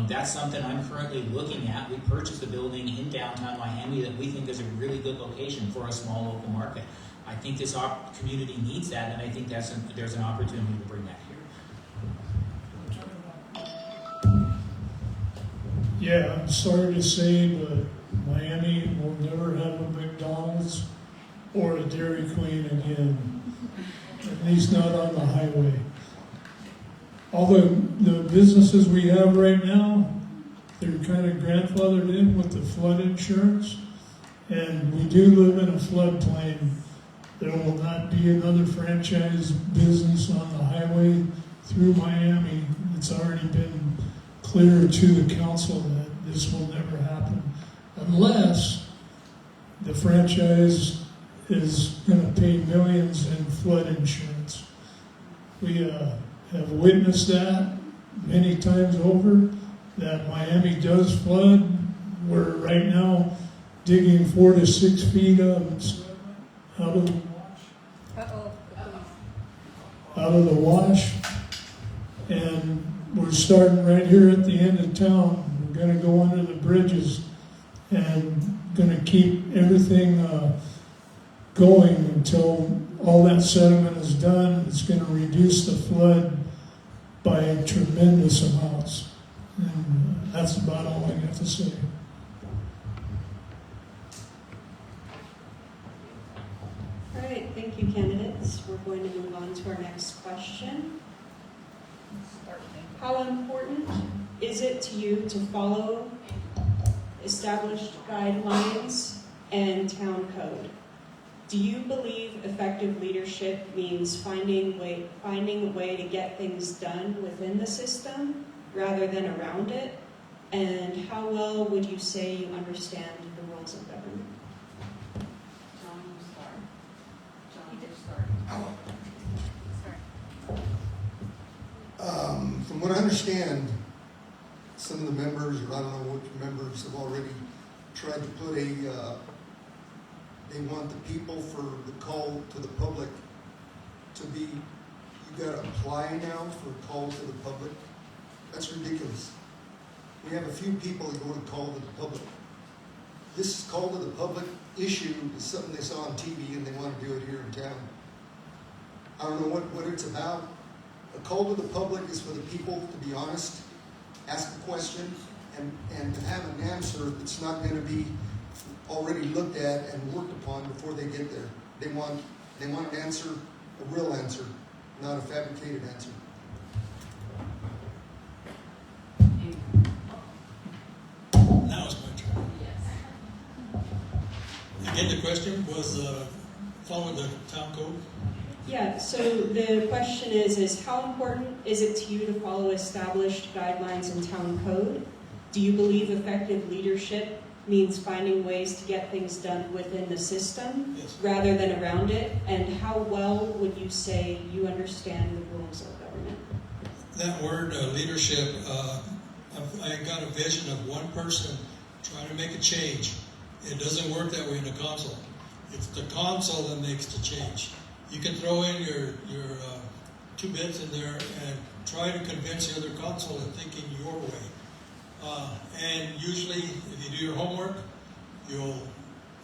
Speaker 8: That's something I'm currently looking at. We purchased a building in downtown Miami that we think is a really good location for a small local market. I think this community needs that, and I think there's an opportunity to bring that here.
Speaker 9: Yeah, I'm sorry to say, but Miami will never have a McDonald's or a Dairy Queen again. At least not on the highway. All the businesses we have right now, they're kind of grandfathered in with the flood insurance, and we do live in a floodplain. There will not be another franchise business on the highway through Miami. It's already been clear to the council that this will never happen unless the franchise is going to pay millions in flood insurance. We have witnessed that many times over, that Miami does flood. We're right now digging 4 to 6 feet out of the wash, and we're starting right here at the end of town. We're going to go under the bridges and going to keep everything going until all that sediment is done. It's going to reduce the flood by tremendous amounts, and that's about all I got to say.
Speaker 3: All right, thank you, candidates. We're going to move on to our next question. How important is it to you to follow established guidelines and town code? Do you believe effective leadership means finding a way to get things done within the system rather than around it? And how well would you say you understand the rules of government?
Speaker 10: From what I understand, some of the members, or I don't know which members, have already tried to put they want the people for the call to the public to be, you gotta apply now for a call to the public. That's ridiculous. We have a few people that go to call to the public. This call to the public issue is something they saw on TV and they want to do it here in town. I don't know what it's about. A call to the public is for the people to be honest, ask a question, and to have an answer that's not going to be already looked at and worked upon before they get there. They want an answer, a real answer, not a fabricated answer.
Speaker 4: Now it's my turn. Again, the question was following the town code.
Speaker 3: Yeah, so the question is how important is it to you to follow established guidelines and town code? Do you believe effective leadership means finding ways to get things done within the system
Speaker 4: Yes.
Speaker 3: rather than around it? And how well would you say you understand the rules of government?
Speaker 4: That word, leadership, I got a vision of one person trying to make a change. It doesn't work that way in the council. It's the council that makes the change. You can throw in your 2 bits in there and try to convince the other council of thinking your way. And usually, if you do your homework, you'll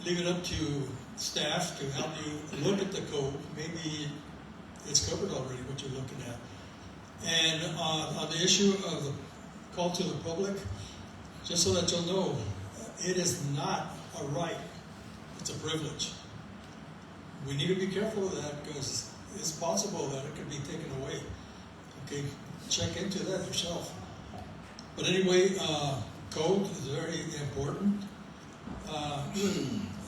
Speaker 4: leave it up to staff to help you look at the code. Maybe it's covered already, what you're looking at. And on the issue of the call to the public, just so that you'll know, it is not a right, it's a privilege. We need to be careful of that because it's possible that it could be taken away. Okay, check into that yourself. But anyway, code is very important,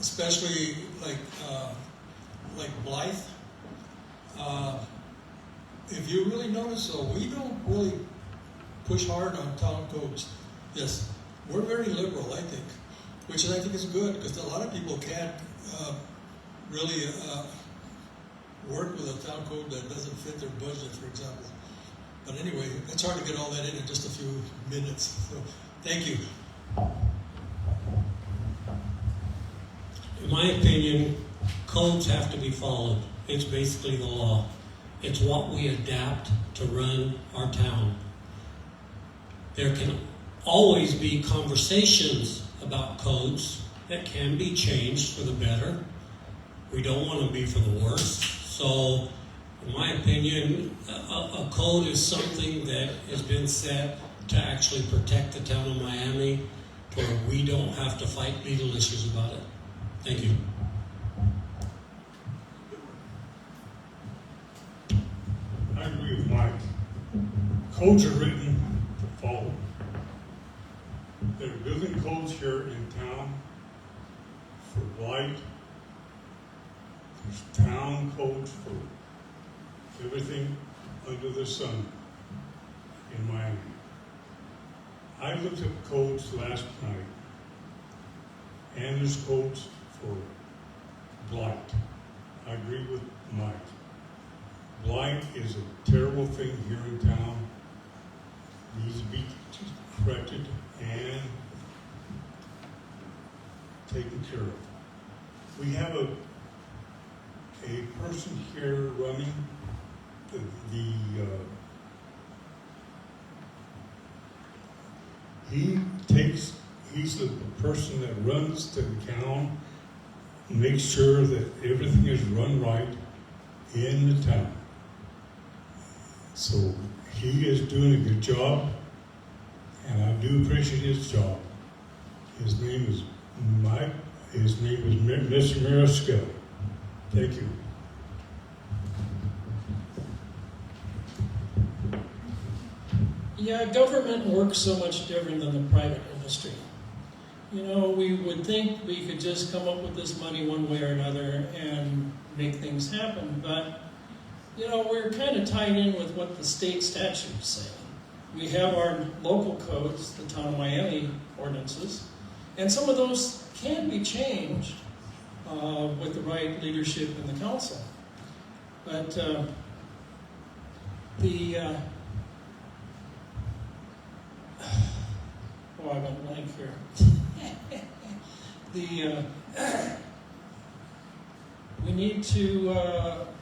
Speaker 4: especially like Blythe. If you really notice, though, we don't really push hard on town codes. Yes, we're very liberal, I think, which I think is good because a lot of people can't really work with a town code that doesn't fit their budget, for example. But anyway, it's hard to get all that in just a few minutes. So, thank you.
Speaker 5: In my opinion, codes have to be followed. It's basically the law. It's what we adapt to run our town. There can always be conversations about codes that can be changed for the better. We don't want to be for the worse. So, in my opinion, a code is something that has been set to actually protect the town of Miami, where we don't have to fight legal issues about it. Thank you.
Speaker 6: I agree with Mike. Codes are written to follow. There are building codes here in town for blight. There's town codes for everything under the sun in Miami. I looked at codes last night, and there's codes for blight. I agree with Mike. Blight is a terrible thing here in town. Needs to be corrected and taken care of. We have a person here running he's the person that runs the town, makes sure that everything is run right in the town. So he is doing a good job, and I do appreciate his job. His name is Mike. His name is Mr. Mariscal. Thank you.
Speaker 7: Yeah, government works so much different than the private industry. You know, we would think we could just come up with this money one way or another and make things happen, but, you know, we're kind of tied in with what the state statutes say. We have our local codes, the Town of Miami ordinances, and some of those can be changed with the right leadership in the council. But I went blank here. We need to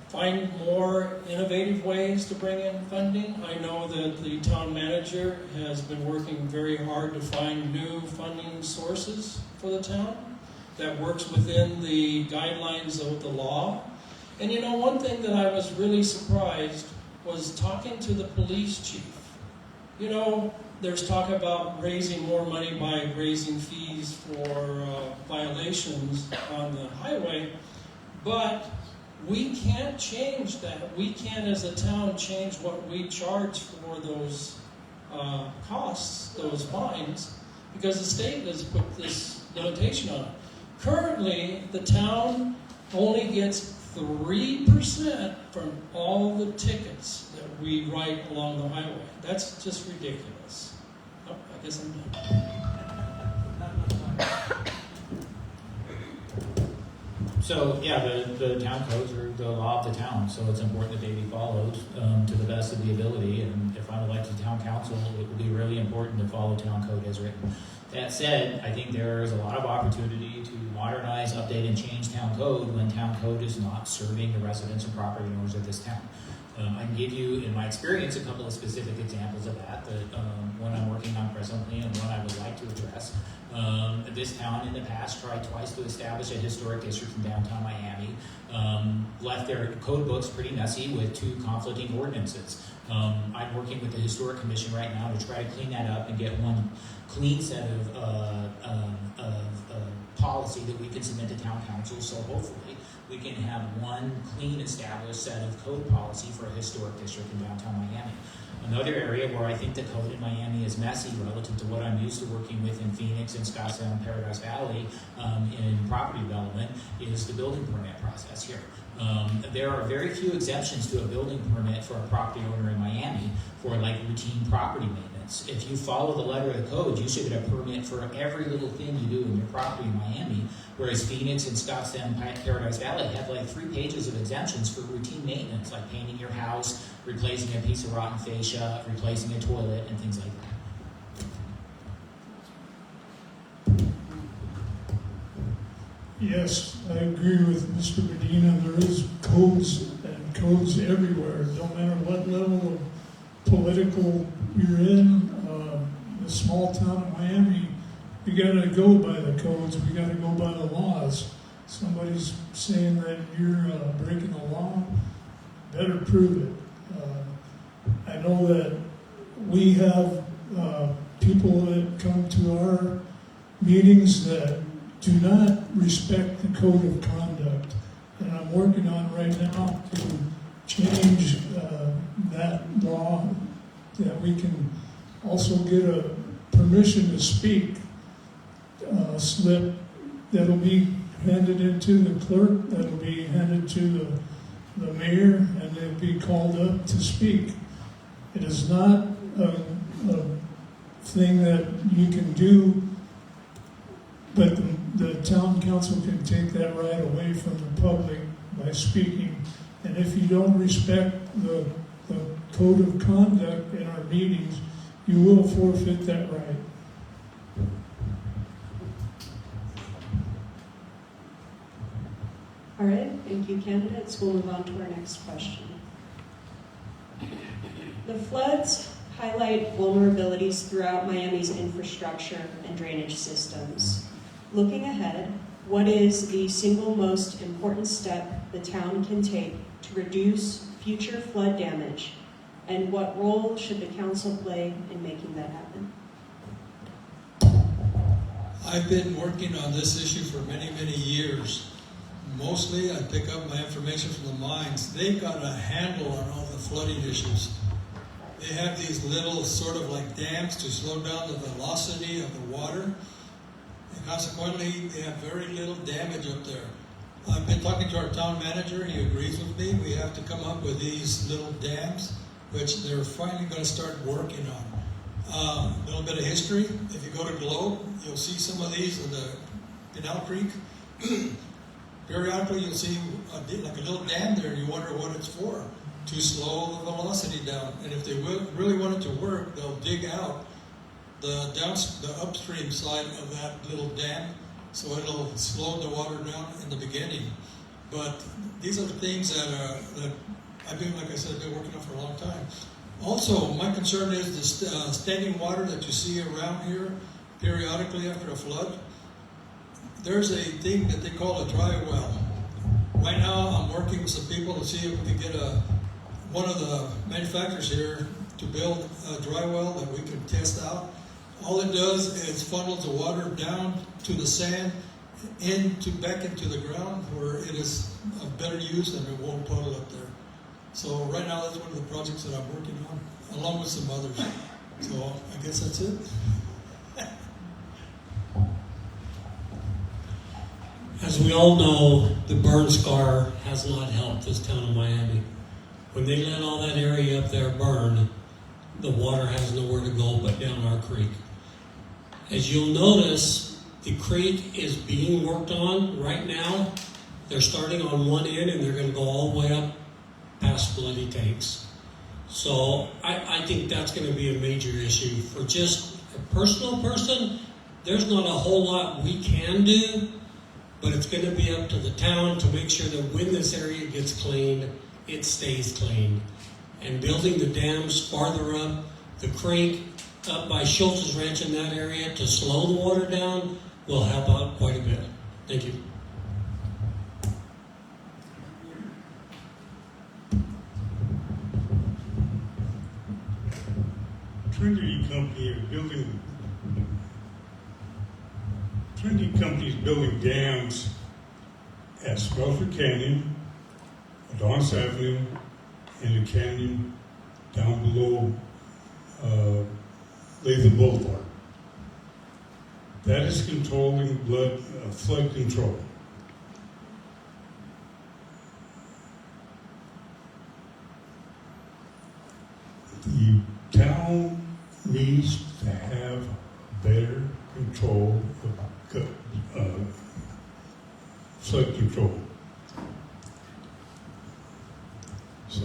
Speaker 7: find more innovative ways to bring in funding. I know that the town manager has been working very hard to find new funding sources for the town that works within the guidelines of the law. And you know, one thing that I was really surprised was talking to the police chief. You know, there's talk about raising more money by raising fees for violations on the highway, but we can't change that. We can't, as a town, change what we charge for those costs, those fines, because the state has put this limitation on it. Currently, the town only gets 3% from all the tickets that we write along the highway. That's just ridiculous. Oh, I guess I'm done.
Speaker 8: So, yeah, the town codes are the law of the town, so it's important that they be followed to the best of the ability. And if I'm elected to town council, it will be really important to follow town code as written. That said, I think there is a lot of opportunity to modernize, update, and change town code when town code is not serving the residents and property owners of this town. I can give you, in my experience, a couple of specific examples of that, one I'm working on presently and one I would like to address. This town in the past tried twice to establish a historic district in downtown Miami, left their code books pretty messy with 2 conflicting ordinances. I'm working with the Historic Commission right now to try to clean that up and get one clean set of policy that we can submit to town council, so hopefully we can have one clean established set of code policy for a historic district in downtown Miami. Another area where I think the code in Miami is messy relative to what I'm used to working with in Phoenix and Scottsdale and Paradise Valley in property development is the building permit process here. There are very few exemptions to a building permit for a property owner in Miami for like routine property maintenance. If you follow the letter of the code, you should get a permit for every little thing you do in your property in Miami, whereas Phoenix and Scottsdale and Paradise Valley have like 3 pages of exemptions for routine maintenance, like painting your house, replacing a piece of rotten fascia, replacing a toilet, and things like that.
Speaker 9: Yes, I agree with Mr. Medina. There is codes and codes everywhere. No matter what level of political you're in, the small town of Miami, you got to go by the codes. We got to go by the laws. Somebody's saying that you're breaking the law, better prove it. I know that we have people that come to our meetings that do not respect the code of conduct, and I'm working on right now to change that law, that we can also get a permission to speak slip that'll be handed into the clerk, that'll be handed to the mayor, and they'll be called up to speak. It is not a thing that you can do, but the town council can take that right away from the public by speaking. And if you don't respect the code of conduct in our meetings, you will forfeit that right.
Speaker 3: All right, thank you, candidates. We'll move on to our next question. The floods highlight vulnerabilities throughout Miami's infrastructure and drainage systems. Looking ahead, what is the single most important step the town can take to reduce future flood damage, and what role should the council play in making that happen?
Speaker 4: I've been working on this issue for many, many years. Mostly, I pick up my information from the mines. They've got a handle on all the flooding issues. They have these little sort of like dams to slow down the velocity of the water. And consequently, they have very little damage up there. I've been talking to our town manager. He agrees with me. We have to come up with these little dams, which they're finally going to start working on. A little bit of history. If you go to Globe, you'll see some of these in the Pinal Creek. Periodically, you'll see like a little dam there, and you wonder what it's for, to slow the velocity down. And if they really want it to work, they'll dig out the upstream side of that little dam, so it'll slow the water down in the beginning. But these are the things that I've been, like I said, been working on for a long time. Also, my concern is the standing water that you see around here periodically after a flood. There's a thing that they call a dry well. Right now, I'm working with some people to see if we can get one of the manufacturers here to build a dry well that we can test out. All it does is funnels the water down to the sand, back into the ground where it is of better use and it won't puddle up there. So right now, that's one of the projects that I'm working on, along with some others. So I guess that's it.
Speaker 5: As we all know, the burn scar has not helped this town of Miami. When they let all that area up there burn, the water has nowhere to go but down our creek. As you'll notice, the creek is being worked on right now. They're starting on one end and they're going to go all the way up past Bloody Tanks. So I think that's going to be a major issue. For just a personal person, there's not a whole lot we can do, but it's going to be up to the town to make sure that when this area gets cleaned, it stays clean. And building the dams farther up, the creek up by Schultz's Ranch in that area to slow the water down will help out quite a bit. Thank you.
Speaker 6: Trinity Company is building dams at Smelter Canyon, Adonis Avenue, and the canyon down below Latham Boulevard. That is controlling flood control. The town needs to have better control of flood control. So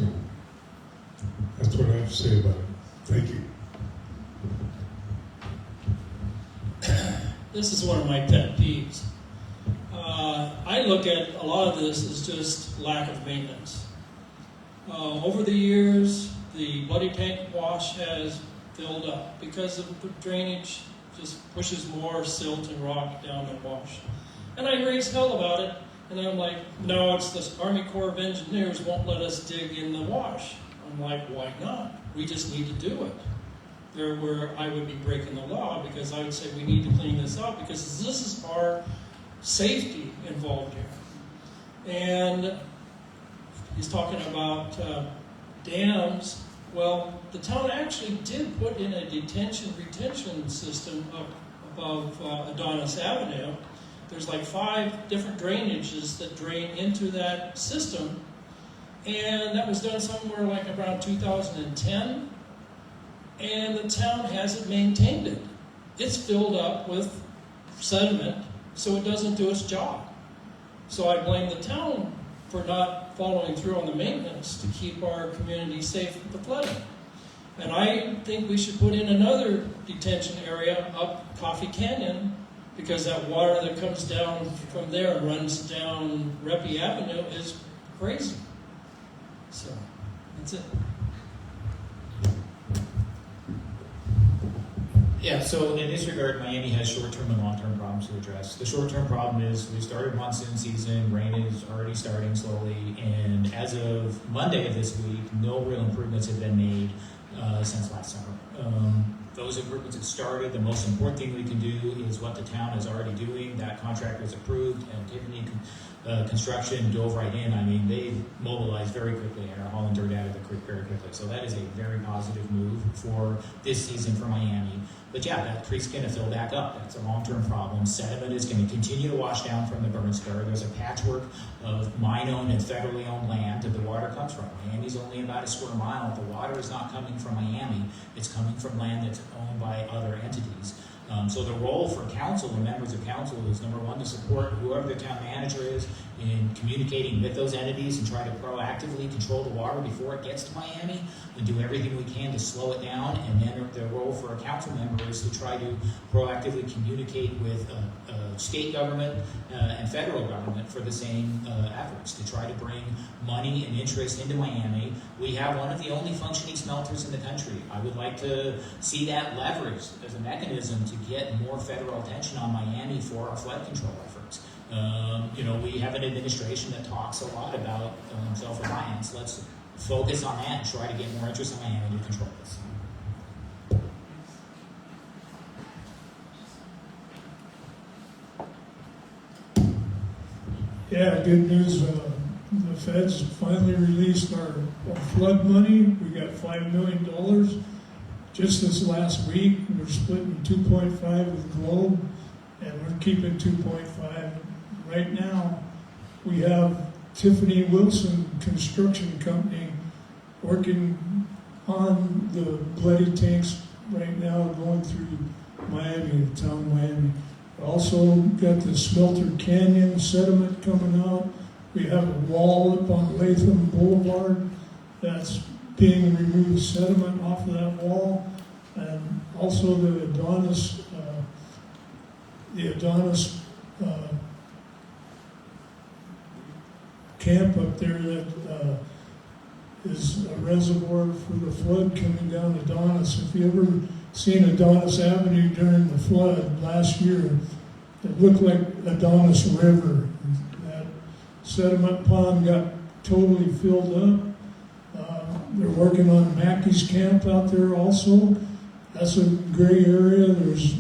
Speaker 6: that's what I have to say about it. Thank you.
Speaker 7: This is one of my pet peeves. I look at a lot of this as just lack of maintenance. Over the years, the Bloody Tank wash has filled up because of the drainage just pushes more silt and rock down the wash. And I raise hell about it, and I'm like, no, it's the Army Corps of Engineers won't let us dig in the wash. I'm like, why not? We just need to do it. There where I would be breaking the law because I would say we need to clean this up because this is our safety involved here. And he's talking about dams. Well, the town actually did put in a retention system up above Adonis Avenue. There's like 5 different drainages that drain into that system. And that was done somewhere like around 2010. And the town hasn't maintained it. It's filled up with sediment, so it doesn't do its job. So I blame the town for not following through on the maintenance to keep our community safe from the flooding. And I think we should put in another detention area up Coffee Canyon because that water that comes down from there and runs down Reppy Avenue is crazy. So, that's it.
Speaker 8: Yeah, so in this regard, Miami has short-term and long-term problems to address. The short-term problem is we started monsoon season, rain is already starting slowly, and as of Monday of this week, no real improvements have been made since last summer. Those improvements have started. The most important thing we can do is what the town is already doing. That contract was approved, and Tiffany Construction dove right in. I mean, they mobilized very quickly and are hauling dirt out of the creek very quickly. So that is a very positive move for this season for Miami. But yeah, that creek's going to fill back up. That's a long-term problem. Sediment is going to continue to wash down from the burn spur. There's a patchwork of mine-owned and federally owned land that the water comes from. Miami's only about a square mile. The water is not coming from Miami. It's coming from land that's owned by other entities. So the role for council and members of council is, number one, to support whoever the town manager is in communicating with those entities and try to proactively control the water before it gets to Miami and do everything we can to slow it down. And then the role for a council member is to try to proactively communicate with state government and federal government for the same efforts to try to bring money and interest into Miami. We have one of the only functioning smelters in the country. I would like to see that leveraged as a mechanism to get more federal attention on Miami for our flood control efforts. We have an administration that talks a lot about self-reliance. Let's focus on that and try to get more interest in Miami to control this.
Speaker 9: Yeah, good news. The feds finally released our flood money. We got $5 million. Just this last week, we're splitting 2.5 with Globe, and we're keeping 2.5. Right now, we have Tiffany Wilson Construction Company working on the bloody tanks right now going through Miami, the town of Miami. Also got the Smelter Canyon sediment coming out. We have a wall up on Latham Boulevard that's being removed sediment off of that wall. And also the Adonis camp up there that is a reservoir for the flood coming down Adonis. If you ever seen Adonis Avenue during the flood last year, it looked like Adonis River. That sediment pond got totally filled up. They're working on Mackey's camp out there also. That's a gray area. There's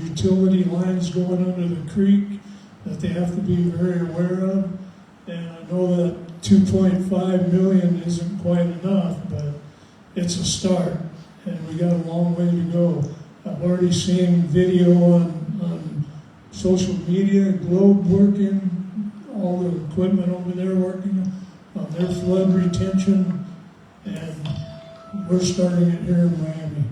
Speaker 9: utility lines going under the creek that they have to be very aware of. And I know that 2.5 million isn't quite enough, but it's a start, and we got a long way to go. I've already seen video on social media, Globe working, all the equipment over there working on their flood retention, and we're starting it here in Miami.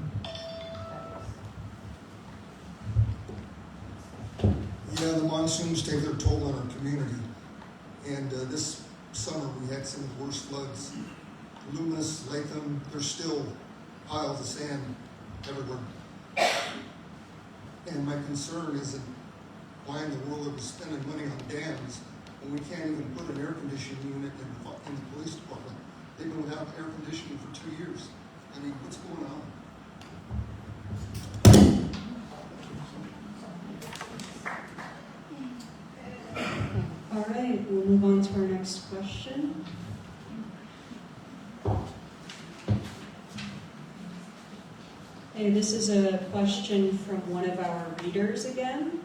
Speaker 10: Yeah, the monsoons take their toll on our community. And this summer we had some of the worst floods. Loomis, Latham, there's still piles of sand everywhere. And my concern is that why in the world are we spending money on dams when we can't even put an air conditioning unit in the police department? They've been without air conditioning for 2 years. I mean, what's going on?
Speaker 3: All right, we'll move on to our next question. Okay, this is a question from one of our readers again.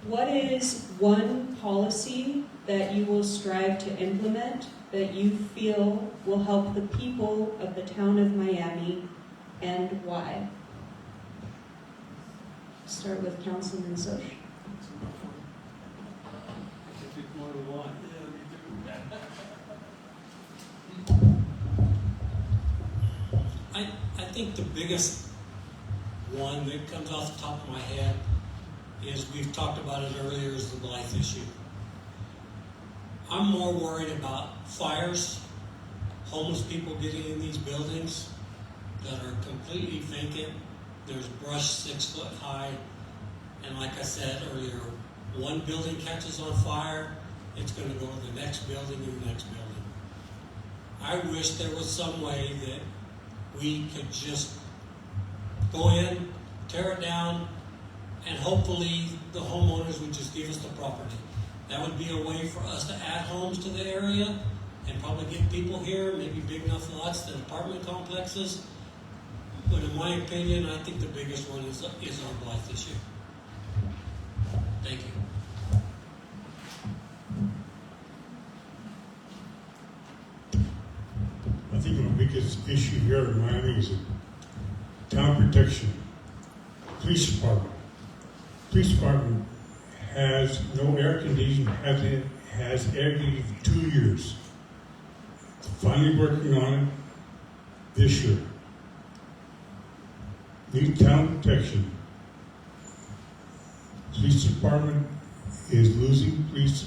Speaker 3: What is one policy that you will strive to implement that you feel will help the people of the town of Miami, and why? Start with Councilman Sosh.
Speaker 5: I think the biggest one that comes off the top of my head is, we've talked about it earlier, is the Blythe issue. I'm more worried about fires, homeless people getting in these buildings that are completely vacant. There's brush 6 foot high, and like I said earlier, one building catches on fire, it's going to go to the next building and the next building. I wish there was some way that we could just go in, tear it down, and hopefully the homeowners would just give us the property. That would be a way for us to add homes to the area and probably get people here, maybe big enough lots than apartment complexes. But in my opinion, I think the biggest one is our Blythe issue. Thank you.
Speaker 6: I think the biggest issue here in Miami is town protection. Police department. Police department has no air conditioning, has air conditioning for 2 years. Finally working on it this year. Need town protection. Police department is losing police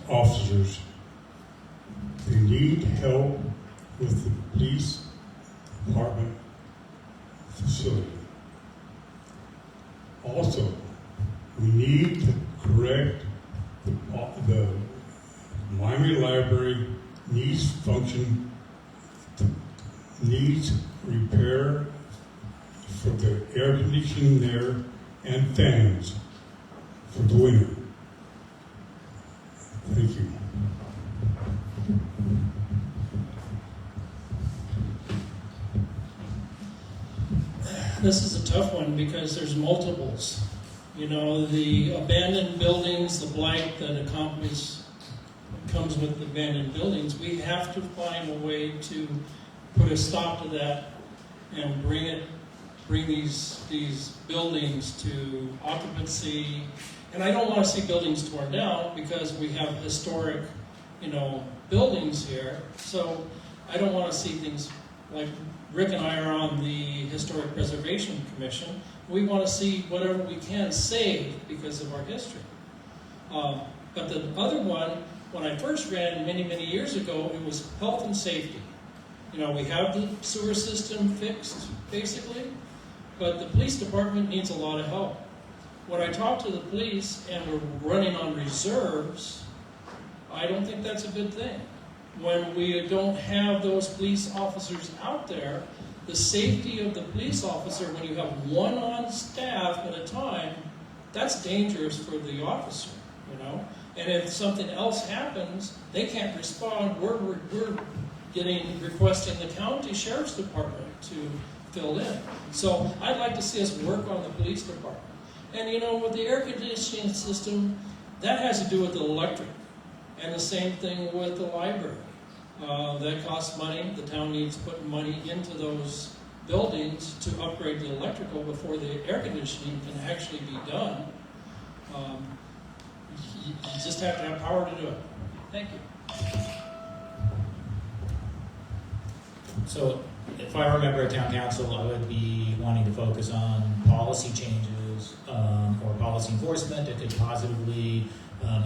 Speaker 6: officers. They need help with the police department facility. Also, we need to correct the Miami Library needs function, needs repair for the air conditioning there and fans for the winter. Thank you.
Speaker 7: This is a tough one because there's multiples. You know, the abandoned buildings, the blight that comes with abandoned buildings, we have to find a way to put a stop to that and bring these buildings to occupancy. And I don't want to see buildings torn down because we have historic, buildings here. So I don't want to see things like Rick and I are on the Historic Preservation Commission. We want to see whatever we can save because of our history. But the other one, when I first ran many, many years ago, it was health and safety. You know, we have the sewer system fixed, basically, but the police department needs a lot of help. When I talk to the police and we're running on reserves, I don't think that's a good thing. When we don't have those police officers out there, the safety of the police officer, when you have one on staff at a time, that's dangerous for the officer, you know? And if something else happens, they can't respond. We're requesting the county sheriff's department to fill in. So I'd like to see us work on the police department. And you know, with the air conditioning system, that has to do with the electric. And the same thing with the library. That costs money. The town needs to put money into those buildings to upgrade the electrical before the air conditioning can actually be done. You just have to have power to do it. Thank you.
Speaker 8: So, if I remember at town council, I would be wanting to focus on policy changes or policy enforcement that could positively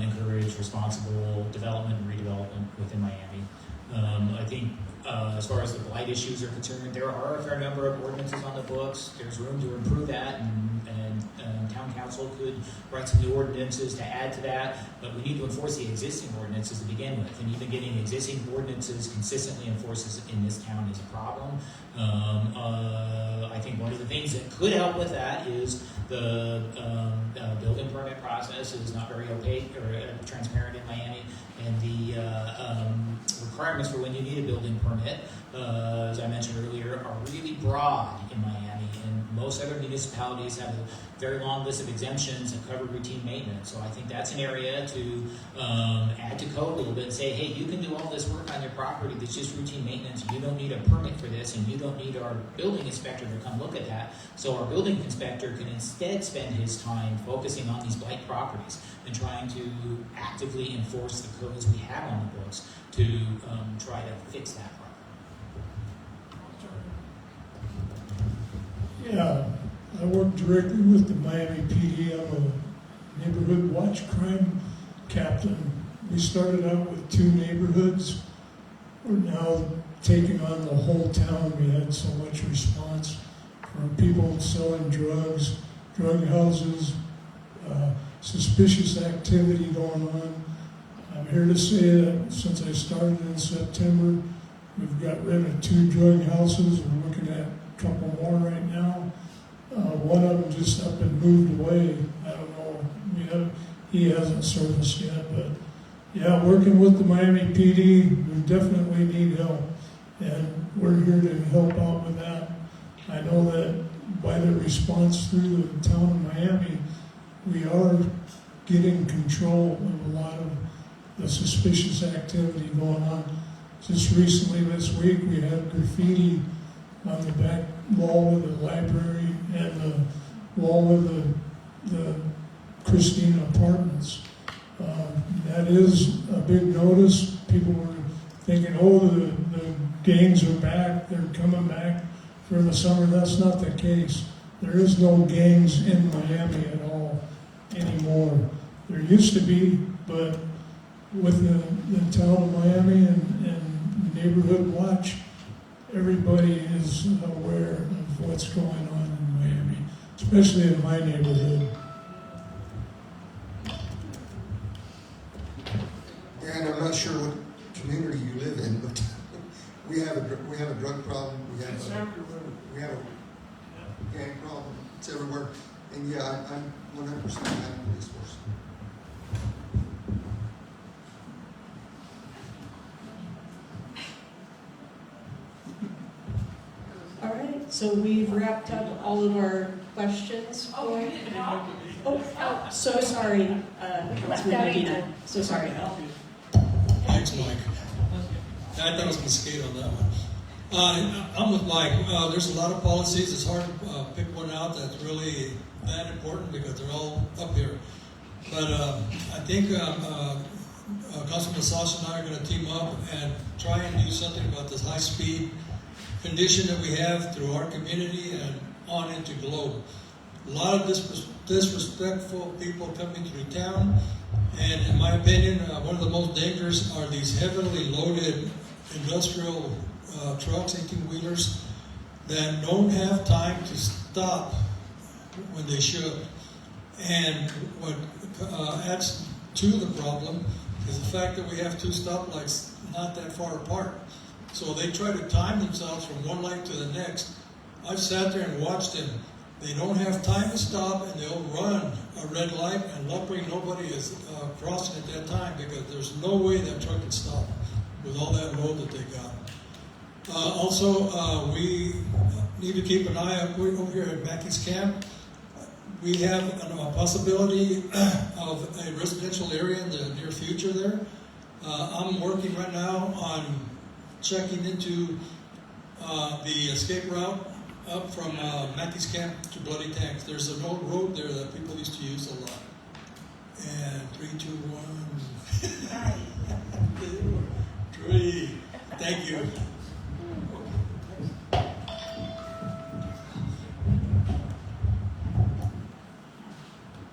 Speaker 8: encourage responsible development and redevelopment within Miami. I think as far as the blight issues are concerned, there are a fair number of ordinances on the books. There's room to improve that, and town council could write some new ordinances to add to that, but we need to enforce the existing ordinances to begin with, and even getting existing ordinances consistently enforced in this town is a problem. I think one of the things that could help with that is the building permit process is not very opaque or transparent in Miami, and the requirements for when you need a building permit, as I mentioned earlier, are really broad in Miami, and most other municipalities have a very long list of exemptions that cover routine maintenance. So I think that's an area to add to code a little bit and say, hey, you can do all this work on your property that's just routine maintenance. You don't need a permit for this, and you don't need our building inspector to come look at that. So our building inspector can instead spend his time focusing on these blight properties and trying to actively enforce the codes we have on the books to try to fix that problem.
Speaker 9: Yeah, I work directly with the Miami PD. I'm a neighborhood watch crime captain. We started out with 2 neighborhoods. We're now taking on the whole town. We had so much response from people selling drugs, drug houses, suspicious activity going on. I'm here to say that since I started in September, we've got rid of 2 drug houses. We're looking at a couple more right now. One of them just up and moved away. I don't know. He hasn't surfaced yet, but yeah, working with the Miami PD, we definitely need help, and we're here to help out with that. I know that by the response through the town of Miami, we are getting control of a lot of the suspicious activity going on. Just recently this week, we had graffiti on the back wall of the library and the wall of the Christina Apartments. That is a big notice. People were thinking, oh, the gangs are back, they're coming back for the summer. That's not the case. There is no gangs in Miami at all anymore. There used to be, but with the town of Miami and neighborhood watch, everybody is aware of what's going on in Miami, especially in my neighborhood.
Speaker 10: Dan, I'm not sure what community you live in, but we have a drug problem. We have a gang problem. It's everywhere. And yeah, I'm 100% behind the police force.
Speaker 3: All right, so we've wrapped up all of our questions. So sorry, Councilman Medina. So sorry.
Speaker 4: Thanks, Mike. I thought I was going to skate on that one. I'm with Mike. There's a lot of policies. It's hard to pick one out that's really that important because they're all up here. But I think Councilman Sosh and I are going to team up and try and do something about this high-speed condition that we have through our community and on into Globe. A lot of disrespectful people coming through town, And in my opinion, one of the most dangerous are these heavily loaded industrial trucks, 18-wheelers, that don't have time to stop when they should. And what adds to the problem is the fact that we have two stoplights not that far apart. So they try to time themselves from one light to the next. I've sat there and watched them. They don't have time to stop, and they'll run a red light, and luckily nobody is crossing at that time, because there's no way that truck can stop with all that load that they got. Also, we need to keep an eye up over here at Mackey's Camp. We have a possibility of a residential area in the near future there. I'm working right now on checking into the escape route up from Mackey's Camp to Bloody Tanks. There's an old road there that people used to use a lot. And 3, 2, 1. 3. Thank you.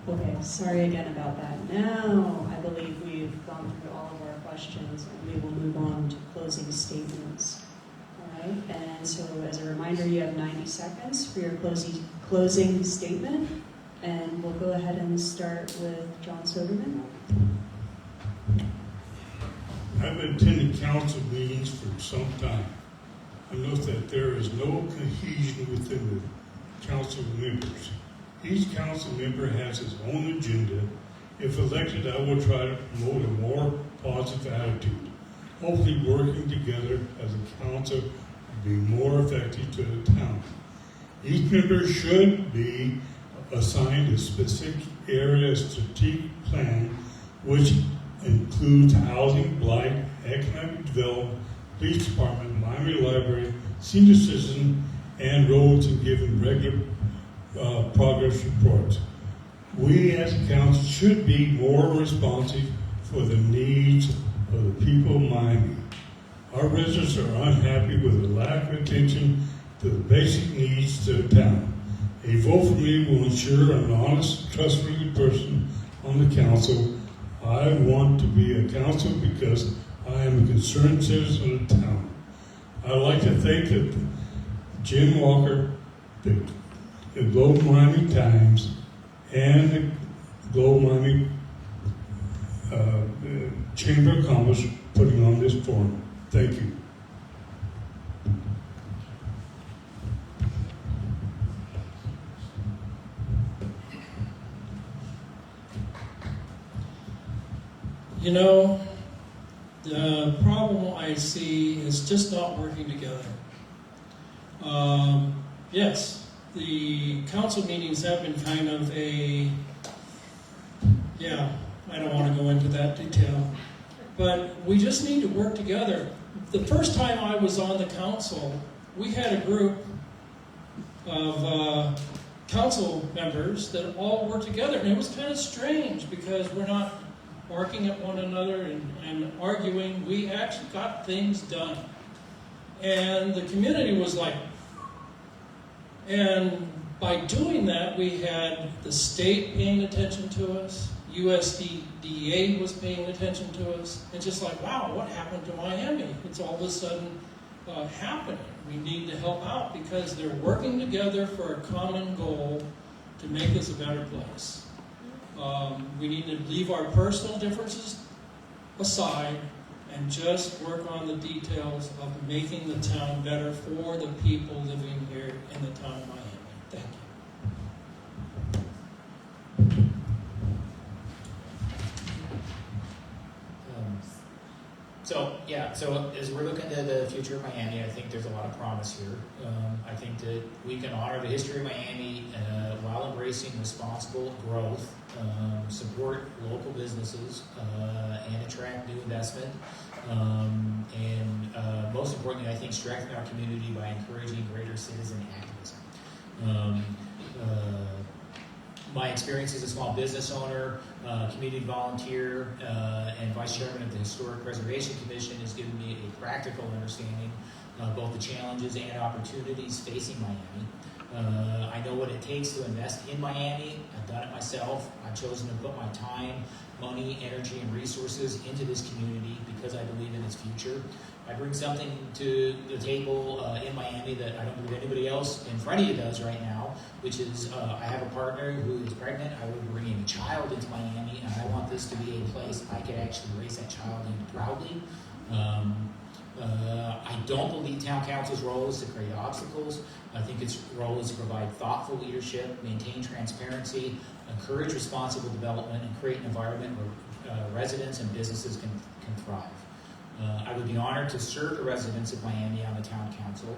Speaker 3: Okay, sorry again about that. Now, I believe we've gone through all of our questions, and we will move on to closing statements. All right, and so as a reminder, you have 90 seconds for your closing statement, and we'll go ahead and start with John Soderman.
Speaker 6: I've attended council meetings for some time. I know that there is no cohesion within the council members. Each council member has his own agenda. If elected, I will try to promote a more positive attitude. Hopefully, working together as a council will be more effective to the town. Each member should be assigned a specific area strategic plan, which includes housing, blight, economic development, police department, Miami Library, senior citizen, and roads, and given regular progress reports. We as a council should be more responsive for the needs of the people of Miami. Our residents are unhappy with the lack of attention to the basic needs of the town. A vote for me will ensure an honest, trustworthy person on the council. I want to be a council because I am a concerned citizen of the town. I'd like to thank Jim Walker, the Globe Miami Times, and the Globe Miami Chamber of Commerce putting on this forum. Thank you.
Speaker 7: You know, the problem I see is just not working together. Yes, the council meetings have been kind of I don't want to go into that detail, but we just need to work together. The first time I was on the council, we had a group of council members that all worked together, and it was kind of strange because we're not barking at one another and arguing. We actually got things done. And the community was like, and by doing that, we had the state paying attention to us, USDA was paying attention to us. It's just like, wow, what happened to Miami? It's all of a sudden happening. We need to help out because they're working together for a common goal to make us a better place. We need to leave our personal differences aside and just work on the details of making the town better for the people living here in the town of Miami. Thank you.
Speaker 8: So as we're looking to the future of Miami, I think there's a lot of promise here. I think that we can honor the history of Miami while embracing responsible growth, support local businesses, and attract new investment. And most importantly, I think strengthen our community by encouraging greater citizen activism. My experience as a small business owner, community volunteer, and vice chairman of the Historic Preservation Commission has given me a practical understanding both the challenges and opportunities facing Miami. I know what it takes to invest in Miami. I've done it myself. I've chosen to put my time, money, energy, and resources into this community because I believe in its future. I bring something to the table in Miami that I don't believe anybody else in front of you does right now, which is I have a partner who is pregnant. I will be bringing a child into Miami, and I want this to be a place I could actually raise that child in proudly. I don't believe town council's role is to create obstacles. I think its role is to provide thoughtful leadership, maintain transparency, encourage responsible development, and create an environment where residents and businesses can thrive. I would be honored to serve the residents of Miami on the town council.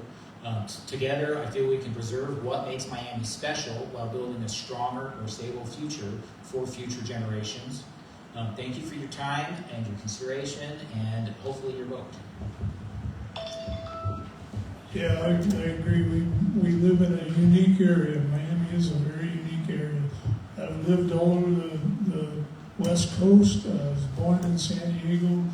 Speaker 8: Together, I feel we can preserve what makes Miami special while building a stronger, more stable future for future generations. Thank you for your time and your consideration, and hopefully your vote.
Speaker 9: Yeah, I agree. We live in a unique area. Miami is a very unique area. I've lived all over the West Coast. I was born in San Diego,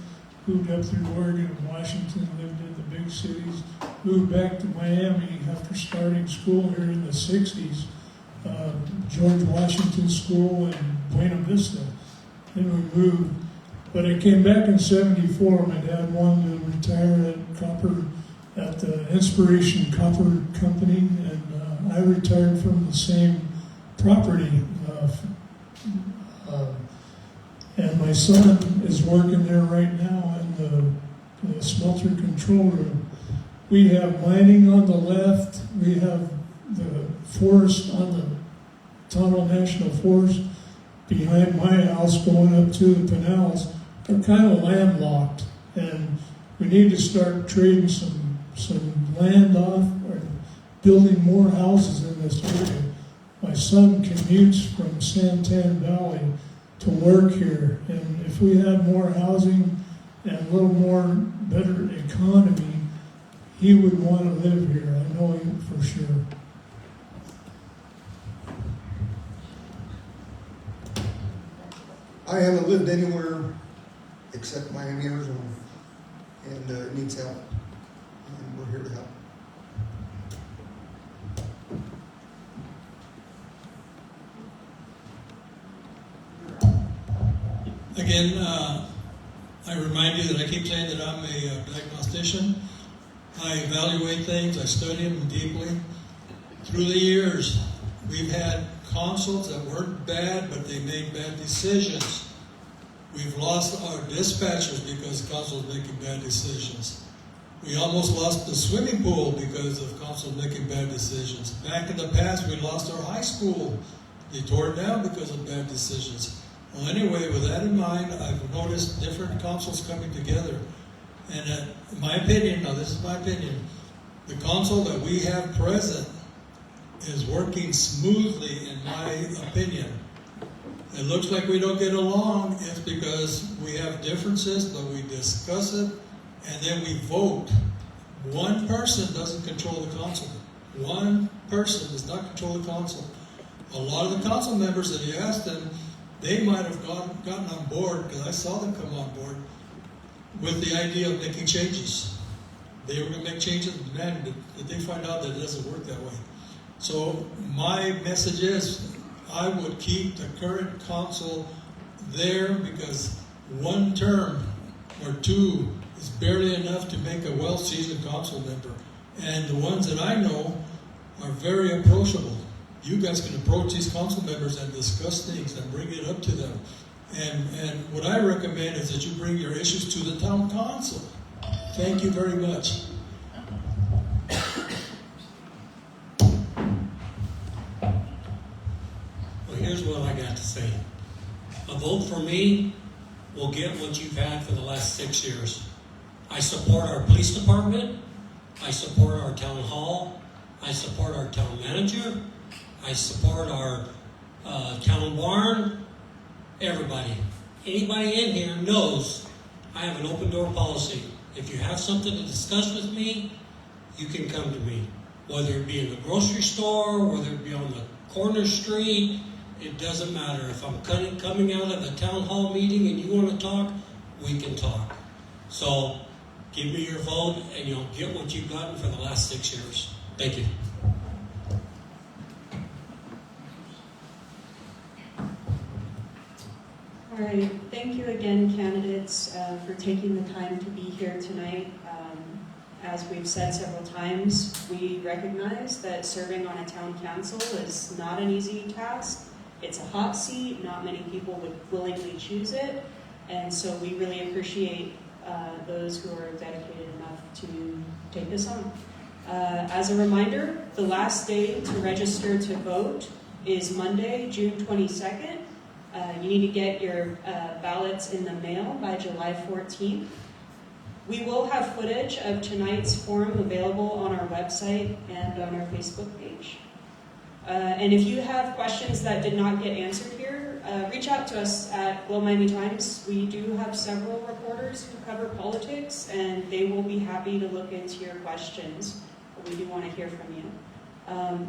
Speaker 9: moved up through Oregon and Washington, lived in the big cities, moved back to Miami after starting school here in the 60s, George Washington School in Buena Vista. Then we moved. But I came back in 74. My dad wanted to retire at the Inspiration Copper Company, and I retired from the same property. And my son is working there right now in the smelter control room. We have mining on the left. We have the forest on the Tonto National Forest behind my house going up to the canals. They're kind of landlocked, and we need to start trading some land off or building more houses in this area. My son commutes from Santan Valley to work here, and if we had more housing and a little more better economy, he would want to live here. I know him for sure.
Speaker 10: I haven't lived anywhere except Miami, Arizona, and it needs help, and we're here to help.
Speaker 4: Again, I remind you that I keep saying that I'm a diagnostician. I evaluate things, I study them deeply. Through the years, we've had consuls that weren't bad, but they made bad decisions. We've lost our dispatchers because consuls making bad decisions. We almost lost the swimming pool because of consuls making bad decisions. Back in the past, we lost our high school. They tore it down because of bad decisions. Well, anyway, with that in mind, I've noticed different councils coming together. And in my opinion, now this is my opinion, the council that we have present is working smoothly, in my opinion. It looks like we don't get along. It's because we have differences, but we discuss it, and then we vote. One person doesn't control the council. One person does not control the council. A lot of the council members that you asked them, they might have gotten on board, because I saw them come on board, with the idea of making changes. They were going to make changes, and man, did they find out that it doesn't work that way. So my message is, I would keep the current council there, because one term or two is barely enough to make a well-seasoned council member. And the ones that I know are very approachable. You guys can approach these council members and discuss things and bring it up to them. And what I recommend is that you bring your issues to the town council. Thank you very much.
Speaker 5: Well, here's what I got to say. A vote for me will get what you've had for the last 6 years. I support our police department. I support our town hall. I support our town manager. I support our town barn. Everybody. Anybody in here knows I have an open door policy. If you have something to discuss with me, you can come to me. Whether it be in the grocery store, whether it be on the corner street, it doesn't matter. If I'm coming out of the town hall meeting and you want to talk, we can talk. So Give me your vote, and you'll get what you've gotten for the last 6 years. Thank you.
Speaker 3: All right, thank you again, candidates, for taking the time to be here tonight. As we've said several times, we recognize that serving on a town council is not an easy task. It's a hot seat, not many people would willingly choose it, and so we really appreciate those who are dedicated enough to take this on. As a reminder, the last day to register to vote is Monday, June 22nd. You need to get your ballots in the mail by July 14th. We will have footage of tonight's forum available on our website and on our Facebook page. And if you have questions that did not get answered here, reach out to us at Globe Miami Times. We do have several reporters who cover politics, and they will be happy to look into your questions. But we do want to hear from you.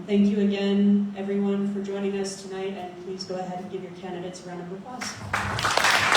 Speaker 3: Thank you again, everyone, for joining us tonight, and please go ahead and give your candidates a round of applause.